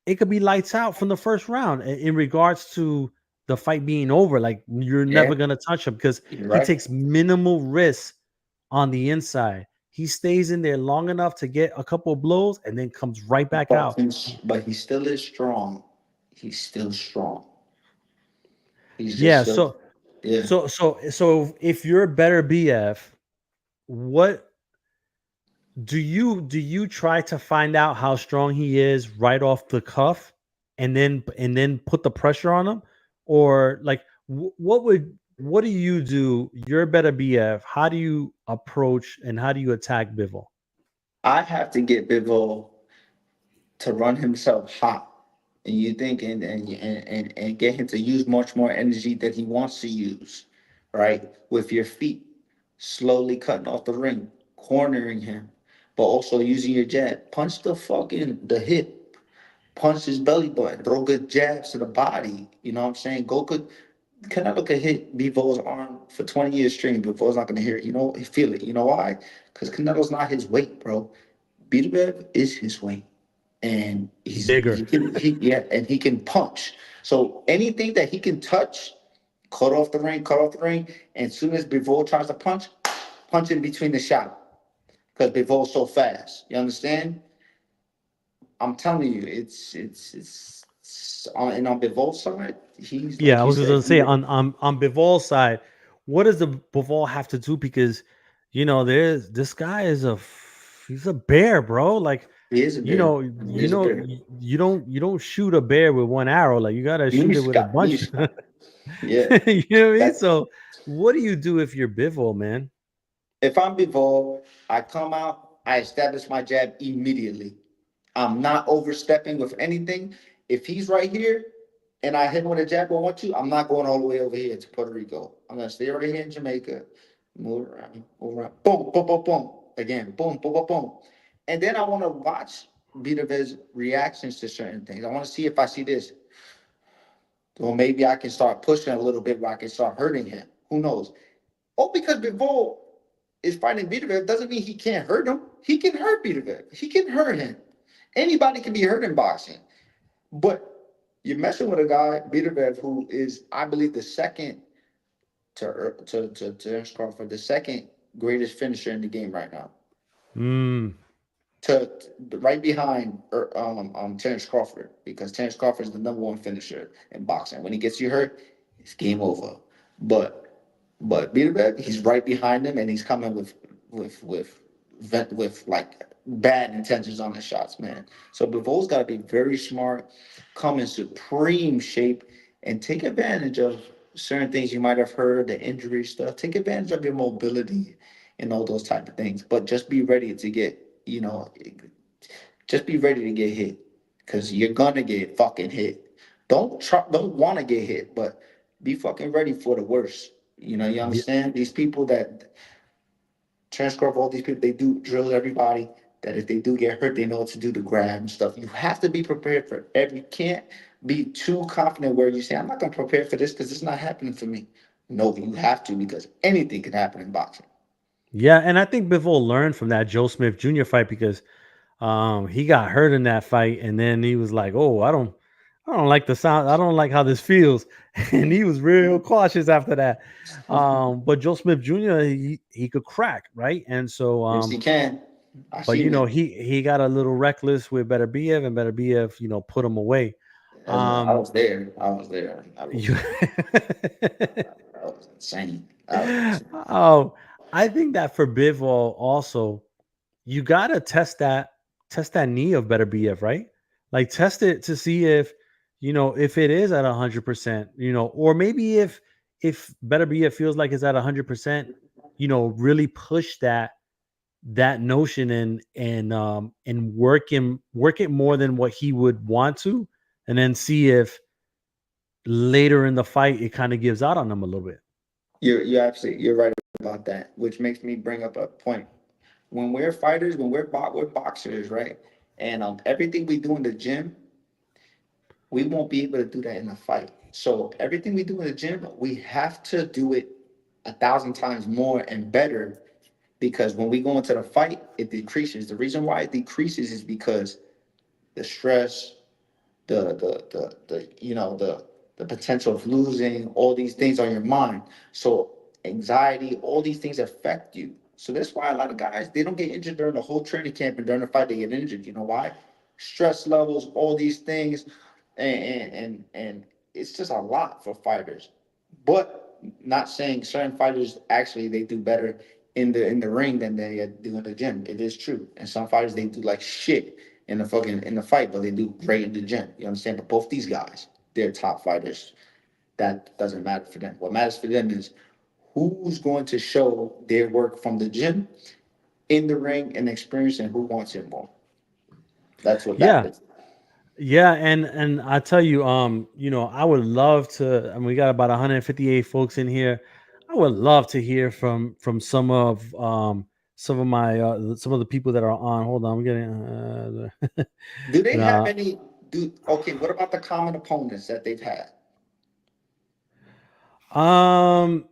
it could be lights out from the first round in regards to the fight being over. Like you're never Yeah, gonna touch him because you're he right. takes minimal risks on the inside. He stays in there long enough to get a couple of blows and then comes right back out. But he still is strong. He's still strong. He's just Yeah. so So yeah. so if you're better BF, what do you try to find out how strong he is right off the cuff and then put the pressure on him, or like what do you do? You're a better BF. How do you approach and how do you attack Bivol? I have to get Bivol to run himself hot. And you think and get him to use much more energy that he wants to use, right? With your feet, slowly cutting off the ring, cornering him, but also using your jab. Punch the hip, punch his belly button, throw good jabs to the body. You know what I'm saying? Canelo could hit Bivol's arm for 20 years straight. Bivol's not gonna hear it. You know, feel it. You know why? Because Canelo's not his weight, bro. Beterbiev is his weight, and Bigger. he can punch. So anything that he can touch, cut off the ring, and as soon as Bivol tries to punch, punch in between the shot because Bivol's so fast. You understand? I'm telling you, it's on and on Bivol's side, he's Yeah, like I you was just said, gonna say on Bivol's side, what does the Bivol have to do? Because there's this guy is he's a bear, bro. Like he is a you bear. know, He is a bear. you don't shoot a bear with one arrow. Like you gotta shoot it with a Mishka, bunch. Mishka. Yeah. You know what I mean? That So, what do you do if you're Bivol, man? if I'm Bivol, I come out, I establish my jab immediately. I'm not overstepping with anything. If he's right here and I hit him with a jab I want to, I'm not going all the way over here to Puerto Rico. I'm gonna stay right here in Jamaica, move around, boom, boom, boom, boom, again, boom, boom, boom, boom. And then I want to watch Beterbiev reactions to certain things. I want to see if I see this. Well, maybe I can start pushing a little bit where I can start hurting him. Who knows? Oh, because Bivol is fighting Beterbiev doesn't mean he can't hurt him. He can hurt Beterbiev. He can hurt him. Anybody can be hurt in boxing. But you're messing with a guy, Beterbiev, who is, I believe, the second to Ernst Crawford, the second greatest finisher in the game right now. Mm, To right behind Terence Crawford, because Terence Crawford is the number one finisher in boxing. When he gets you hurt, it's game over. But Beterbiev, he's right behind him, and he's coming with with like bad intentions on his shots, man. So Bivol's got to be very smart, come in supreme shape, and take advantage of certain things you might have heard, the injury stuff. Take advantage of your mobility and all those type of things, but just be ready to get, just be ready to get hit, because you're gonna get fucking hit. Don't want to get hit, but be fucking ready for the worst. You yeah, understand? These people that transcribe all these people, they do drill everybody that if they do get hurt, they know what to do to grab and stuff. You have to be prepared for every. You can't be too confident where you say, I'm not gonna prepare for this because it's not happening for me. No, you have to, because anything can happen in boxing. yeah, and I think Bivol learned from that Joe Smith Jr. fight because he got hurt in that fight, and then he was like, "Oh, I don't like the sound. I don't like how this feels," and he was real cautious after that. But Joe Smith Jr. he could crack, right? And so, Yes, he can. I but seen it. he got a little reckless with Beterbiev, and Beterbiev, put him away. I Um, was there. I was there. you, That was insane. That was insane. oh, I think that for Bivol also, you gotta test that knee of Better BF, right? Like test it to see if it is at 100%, or maybe if Better BF feels like it's at 100%, really push that notion and work it more than what he would want to, and then see if later in the fight it kind of gives out on him a little bit. You're right about that, which makes me bring up a point. When we're fighters, we're boxers, right? And everything we do in the gym, we won't be able to do that in a fight. So everything we do in the gym, we have to do it 1,000 times more and better, because when we go into the fight, it decreases. The reason why it decreases is because the stress, the the potential of losing, all these things on your mind. So anxiety, all these things affect you. So that's why a lot of guys, they don't get injured during the whole training camp, and during the fight they get injured. You know why? Stress levels, all these things, and it's just a lot for fighters. But not saying certain fighters actually they do better in the ring than they do in the gym. It is true. And some fighters they do like shit in the fight, but they do great in the gym. You understand? But both these guys, they're top fighters. That doesn't matter for them. What matters for them is who's going to show their work from the gym in the ring and experience, and who wants it more. That's what Yeah, matters. yeah, and I tell you, I would love to. I mean, we got about 158 folks in here. I would love to hear from some of the people that are on. Hold on, I'm getting. Do they have uh, any? Do okay? What about the common opponents that they've had? um,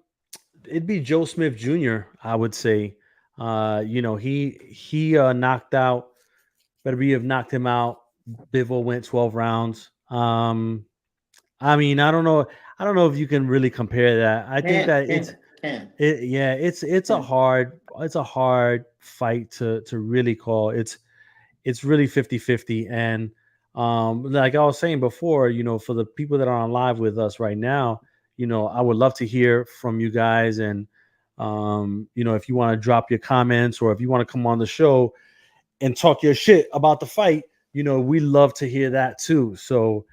it'd be Joe Smith Jr. I would say. He knocked out. Beterbiev knocked him out. Bivol went 12 rounds. I mean, I don't know. I don't know if you can really compare that. I think Can that can can can. it's a hard fight to really call. It's really 50-50. And like I was saying before, for the people that are on live with us right now, I would love to hear from you guys. And if you want to drop your comments, or if you want to come on the show and talk your shit about the fight, we love to hear that too. So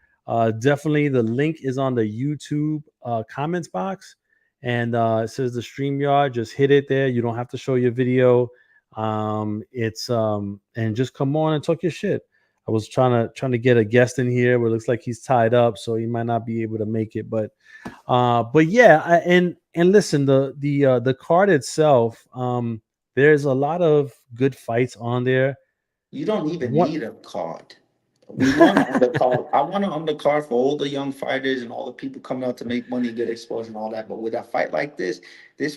definitely the link is on the YouTube comments box, and it says the StreamYard. Just hit it there. You don't have to show your video. It's and just come on and talk your shit. I was trying to get a guest in here, but it looks like he's tied up, so he might not be able to make it. But yeah, and listen, the card itself, there's a lot of good fights on there. You don't even What? need a card. We want an undercard. I want an undercard for all the young fighters and all the people coming out to make money, get exposure, and all that. But with a fight like this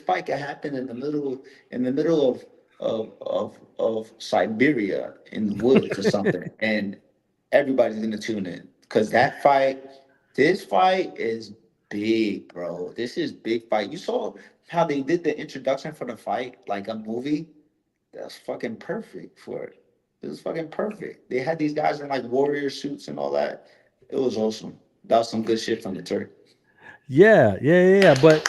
fight can happen in the middle of Siberia in the woods or something, and everybody's gonna tune in because this fight is big, bro. This is big fight. You saw how they did the introduction for the fight, like a movie. That's fucking perfect for it. This is fucking perfect. They had these guys in like warrior suits and all that. It was awesome. That was some good shit from the Turk. Yeah, yeah, yeah, yeah. But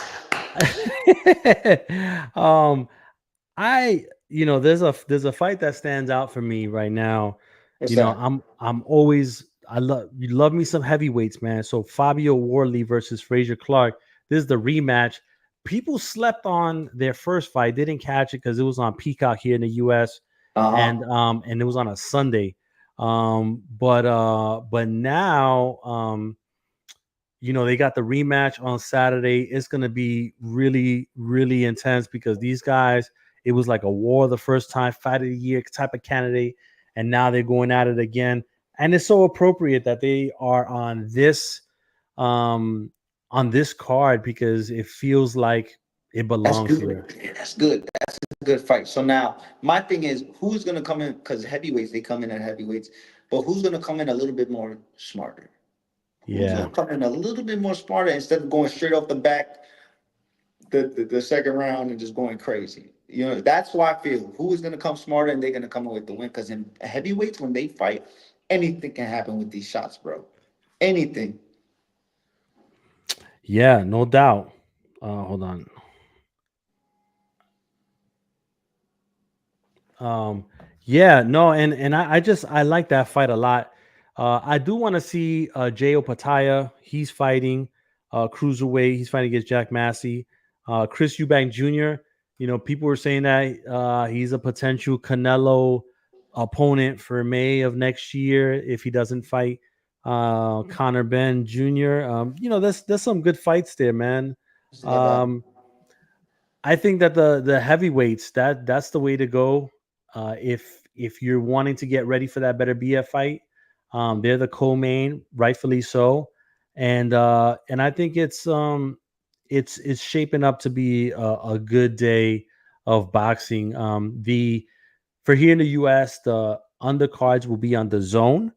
um, there's a fight that stands out for me right now. What's that? I'm always I love me some heavyweights, man. So Fabio Worley versus Frazier Clark. This is the rematch. People slept on their first fight, didn't catch it because it was on Peacock here in the US, Uh huh. and it was on a Sunday. But now they got the rematch on Saturday. It's going to be really, really intense because these guys, it was like a war the first time, fight of the year type of candidate. And now they're going at it again. And it's so appropriate that they are um, on this card because it feels like it That's belongs good. here. Yeah, that's good. That's a good fight. So now my thing is, who's gonna come in? Because heavyweights, they come in at heavyweights, but who's gonna come in a little bit more smarter? Who's Yeah. gonna come in a little bit more smarter instead of going straight off the back the second round and just going crazy. That's why I feel who is going to come smarter and they're going to come in with the win. Because in heavyweights, when they fight, anything can happen with these shots, bro. Anything. Yeah, no doubt. Hold on. Um, yeah, no, and I like that fight a lot. I do want to see Jay Opataya. He's fighting cruiserweight. He's fighting against Jack Massey. Chris Eubank Jr. People were saying that he's a potential Canelo opponent for May of next year if he doesn't fight Conor Ben Jr. There's some good fights there, man. It's not bad. Um, I think that the heavyweights, that's the way to go. If you're wanting to get ready for that better BF fight, they're the co-main, rightfully so, and I think it's shaping up to be a good day of boxing. The For here in the U.S., the undercards will be on the Zone,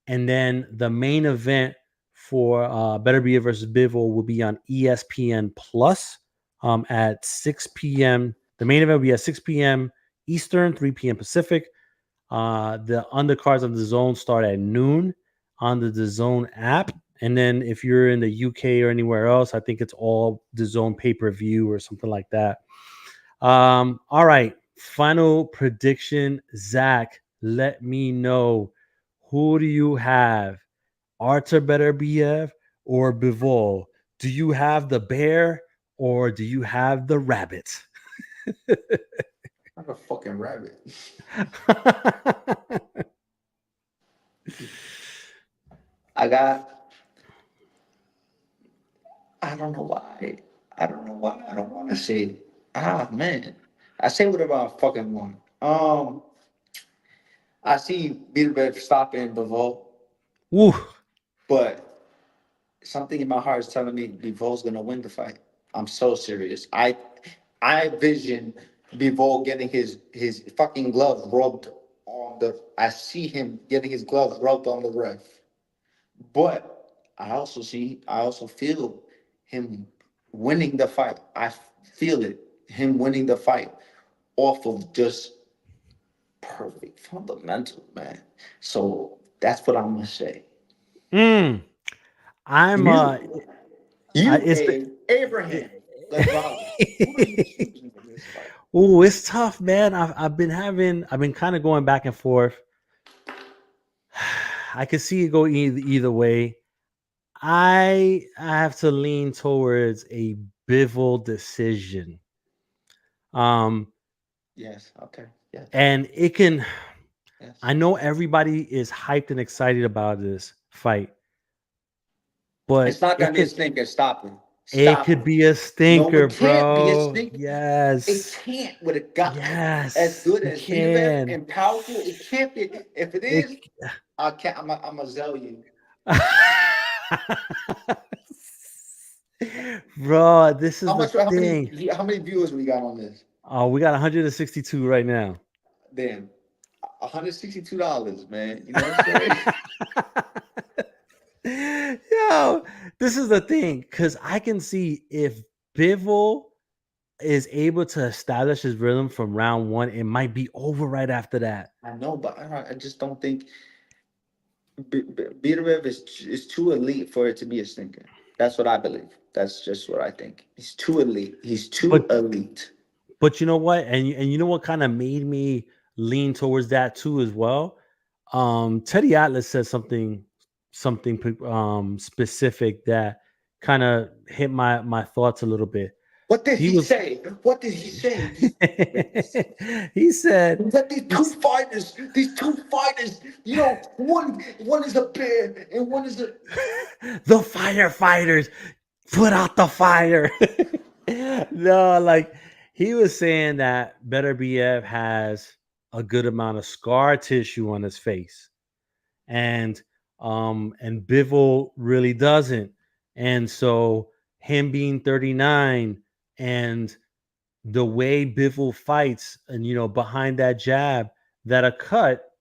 and then the main event for Beterbiev versus Bivol will be on ESPN Plus at 6 p.m. The main event will be at 6 p.m. Eastern, 3 p.m. Pacific. The undercards of the Zone start at noon on the Zone app. And then if you're in the UK or anywhere else, I think it's all the Zone pay-per-view or something like that. All right. Final prediction, Zach. Let me know, who do you have? Artur Beterbiev or Bivol? Do you have the bear or do you have the rabbit? I'm a fucking rabbit. I got. I don't know why. I don't know why. I don't want to say. Ah man, I say whatever I fucking want. I see Beterbiev stopping Bivol, Woo. but something in my heart is telling me Bivol's gonna win the fight. I'm so serious. I vision Bivol getting his fucking glove rubbed on the. I see him getting his glove rubbed on the ref. But I also feel him winning the fight. I feel it, him winning the fight off of just perfect fundamentals, man. So that's what I'm gonna say. Mm. I'm You, it's the Abraham, Gonzalez. Who are you choosing for this fight? Oh, it's tough, man. I've been kind of going back and forth. I could see it go either way. I have to lean towards a Bivol decision. Um, Yes. Okay. Yes. and it can. Yes. I know everybody is hyped and excited about this fight, It's but not gonna be a stinker. Stop it. it Stop could it. be a No, stinker, it can't be a bro. stinker. It Yes, can't with a guy as yes, good it as Beterbiev can. and powerful. It can't be. If it It. is, I can't. I'm a zell you. Bro, this is the How many? thing. How many viewers we got on this? Oh, we got 162 right now. Damn, $162, man. You know what I'm saying? Yo, this is the thing, because I can see if Bivol is able to establish his rhythm from round one, it might be over right after that. I know, but I just don't think Beterbiev is too elite for it to be a stinker. That's what I believe. That's just what I think. He's too elite. He's too But elite. you know what? And you know what kind of made me lean towards that too as well. Teddy Atlas said something specific that kind of hit my thoughts a little bit. What did He he was say? What did he say? he said That these two fighters, you know, one is a bear and one is a. the firefighters put out the fire. No, like he was saying that Beterbiev has a good amount of scar tissue on his face, and Bivol really doesn't. And so him being 39 and the way Bivol fights, and behind that jab, that a cut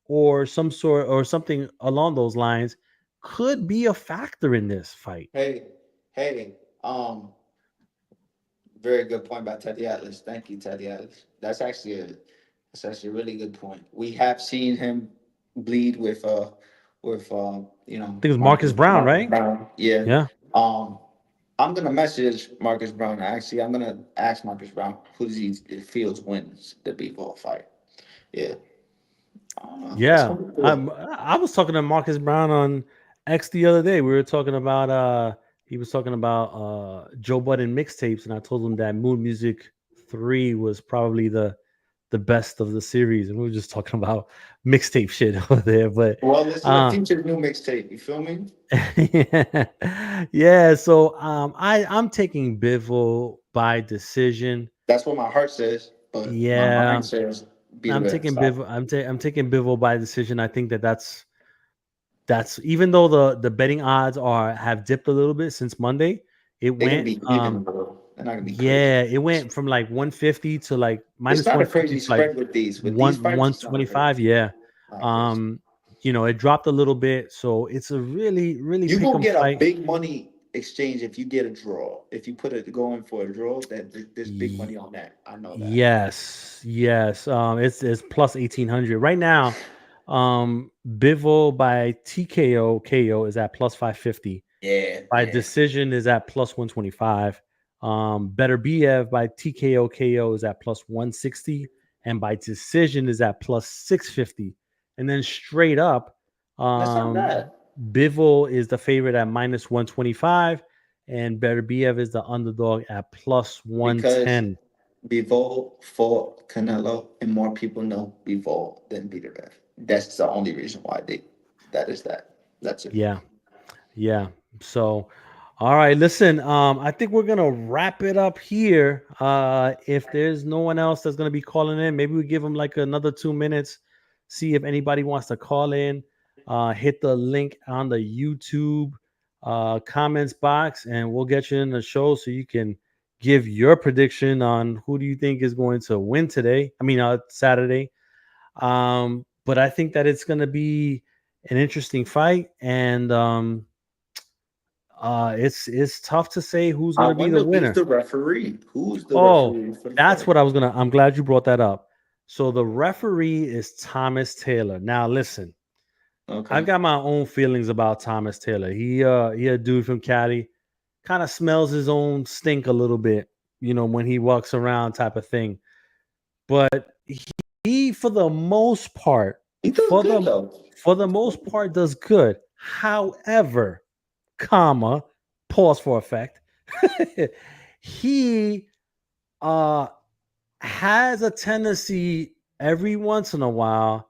or some sort or something along those lines could be a factor in this fight. Hey, hey, um, very good point by Teddy Atlas. Thank you, Teddy Atlas. That's actually a really good point. We have seen him bleed with I think it was Marcus Brown, Marcus right? Brown. Yeah. Yeah. Um, I'm gonna message Marcus Brown. Actually, I'm gonna ask Marcus Brown who does he feels wins the Bivol fight. Yeah. It's Yeah. gonna be good. I was talking to Marcus Brown on X the other day. We were talking about he was talking about Joe Budden mixtapes, and I told him that Mood Music 3 was probably the best of the series, and we were just talking about mixtape shit over there. But Well, this is a uh featured new mixtape. You feel me? yeah, so I'm taking Bivol by decision. That's what my heart says, but my Yeah, mind says I'm Beterbiev. taking Stop. Bivol. I'm taking Bivol by decision. I think that's even though the betting odds have dipped a little bit since Monday. It They're gonna went be even, bro. They're not gonna be crazy. yeah, it went from like 150 to like It's minus not a 150 crazy to like spread with these. With these one fights, it's not a crazy. 125. Yeah. Not crazy. Um, it dropped a little bit, so it's a really You pick gonna 'em get a fight. big money exchange if you get a draw. If you put it going for a draw, there's big Ye- money on that. I know that. Yes, yes. It's plus 1800 right now. Bivol by TKO KO is at plus 550. Yeah, By yeah. decision is at plus 125. Beterbiev by TKO KO is at plus 160, and by decision is at plus 650. And then straight up, That's not um, bad Bivol is the favorite at minus 125, and Beterbiev is the underdog at plus because 110. Bivol fought Canelo, and more people know Bivol than Beterbiev. That's the only reason why they. That is that. That's it. Yeah. Yeah. So, all right, listen, I think we're gonna wrap it up here. If there's no one else that's gonna be calling in, maybe we give them like another 2 minutes, see if anybody wants to call in. Hit the link on the YouTube comments box, and we'll get you in the show so you can give your prediction on who do you think is going to win today. I mean, Saturday. But I think that it's gonna be an interesting fight, and it's tough to say who's I going to be the wonder who's winner. the referee. Who's the Oh, referee for the that's fight? what I was gonna. I'm glad you brought that up. So the referee is Thomas Taylor. Now listen, I've Okay. got my own feelings about Thomas Taylor. He a dude from Cali, kind of smells his own stink a little bit, when he walks around, type of thing. But he for the most part, He does for good the though. for the most part, does good. However, comma, pause for effect. he uh has a tendency every once in a while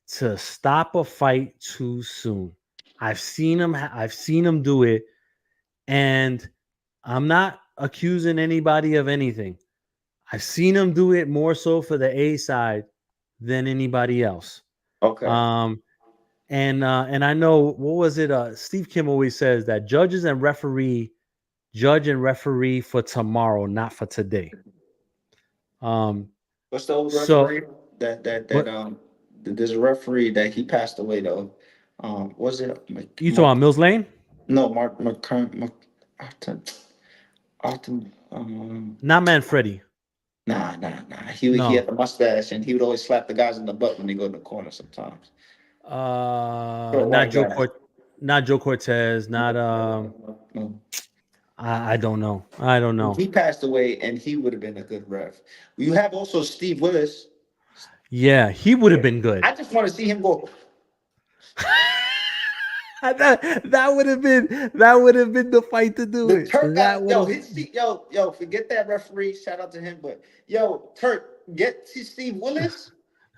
to stop a fight too soon. I've seen him do it, and I'm not accusing anybody of anything. I've seen him do it more so for the A side than anybody else. Okay. Um and I know, what was it? Steve Kim always says that judge and referee for tomorrow, not for today. Um, What's the old so referee that what there's a referee that he passed away though. Was it you talking about, Mills Lane? no Mark Artur, Artur, Not Manfredi. nah. He No. had the mustache and he would always slap the guys in the butt when they go to the corner sometimes. Short Not white guy. Not Joe Cortez, not No. I don't know. I don't know. He passed away and he would have been a good ref. You have also Steve Willis. Yeah, he would have been good. I just want to see him go. That would have been the fight to do The it. Turk That got would yo, have. his yo, forget that referee. Shout out to him, but yo, Turk, get to Steve Willis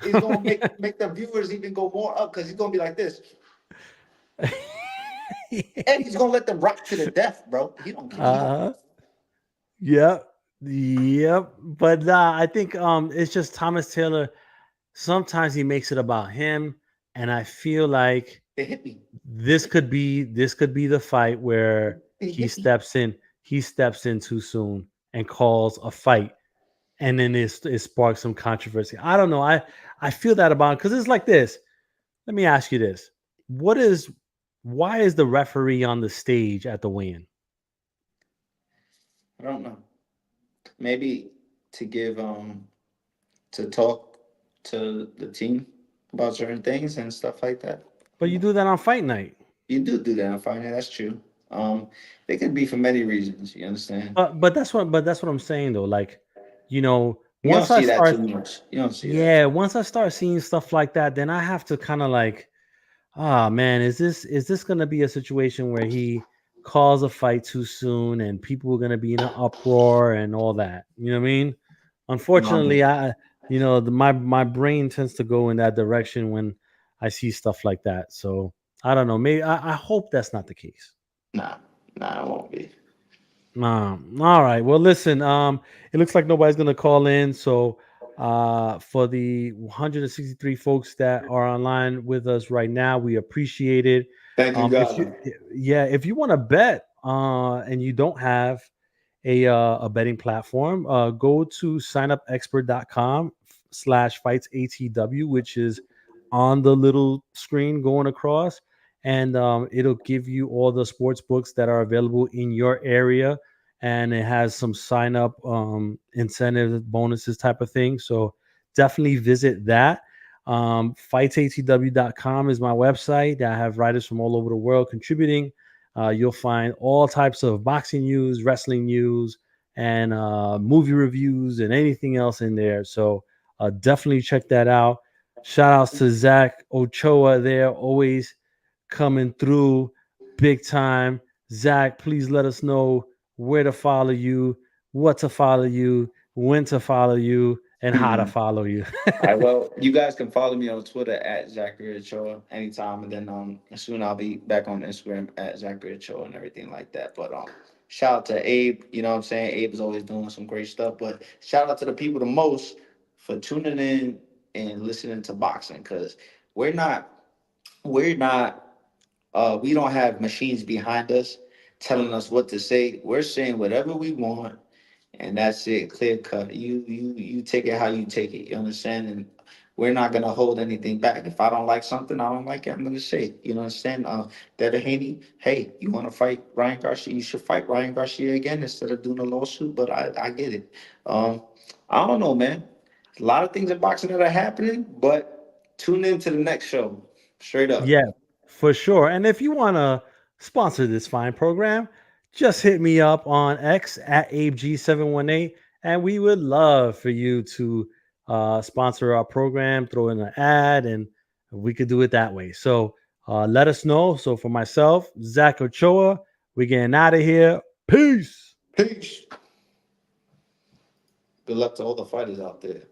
is gonna make the viewers even go more up because he's gonna be like this, and he's gonna let them rock to the death, bro. He don't give. He don't. uh Yep. Yep. But nah, I think it's just Thomas Taylor. Sometimes he makes it about him, and I feel like They hit me. this could be the fight where They he hit me. steps in too soon and calls a fight, and then it sparks some controversy. I don't know. I feel that about, because it's like this. Let me ask you this: What is why is the referee on the stage at the weigh-in? I don't know. Maybe to give to talk to the team about certain things and stuff like that. But you do that on fight night. You do that. I find that that's true. It could be for many reasons. You understand? But that's what I'm saying though. Like, you know, You don't once I see that too start, much. You don't see that. yeah, once I start seeing stuff like that, then I have to kind of like, ah, man, is this gonna be a situation where he calls a fight too soon and people are gonna be in an uproar and all that? You know what I mean? Unfortunately, Um, my brain tends to go in that direction when I see stuff like that. So I don't know. Maybe I hope that's not the case. nah, nah, it won't be. All right. Well, listen. It looks like nobody's gonna call in. So, for the 163 folks that are online with us right now, we appreciate it. Thank you, If you, God. yeah, if you want to bet, and you don't have a betting platform, go to signupexpert.com/fightsatw, which is on the little screen going across, and it'll give you all the sports books that are available in your area, and it has some sign up incentives, bonuses type of thing. So definitely visit that. Fightsatw.com is my website. I have writers from all over the world contributing. You'll find all types of boxing news, wrestling news, and movie reviews, and anything else in there. So definitely check that out. Shout outs to Zach Ochoa there, always coming through big time. Zach, please let us know where to follow you, what to follow you, when to follow you, and how to follow you. All right, well, you guys can follow me on Twitter at Zachary Ochoa anytime, and then soon I'll be back on Instagram at Zachary Ochoa and everything like that. But shout out to Abe. You know what I'm saying? Abe is always doing some great stuff. But shout out to the people the most for tuning in and listening to boxing, because we're not we're not we don't have machines behind us telling us what to say. We're saying whatever we want, and that's it, clear cut. You take it how you take it. You understand? And we're not gonna hold anything back. If I don't like something, I don't like it. I'm gonna say it. You know what I'm saying? Haney, hey, you want to fight Ryan Garcia? You should fight Ryan Garcia again instead of doing a lawsuit. But I get it. Um, I don't know, man. A lot of things in boxing that are happening, but tune in to the next show. Straight up. Yeah, for sure. And if you want to sponsor this fine program, just hit me up on X at AbeG718, and we would love for you to sponsor our program, throw in an ad, and we could do it that way. So let us know. So for myself, Zach Ochoa, we're getting out of here. Peace. Peace. Good luck to all the fighters out there.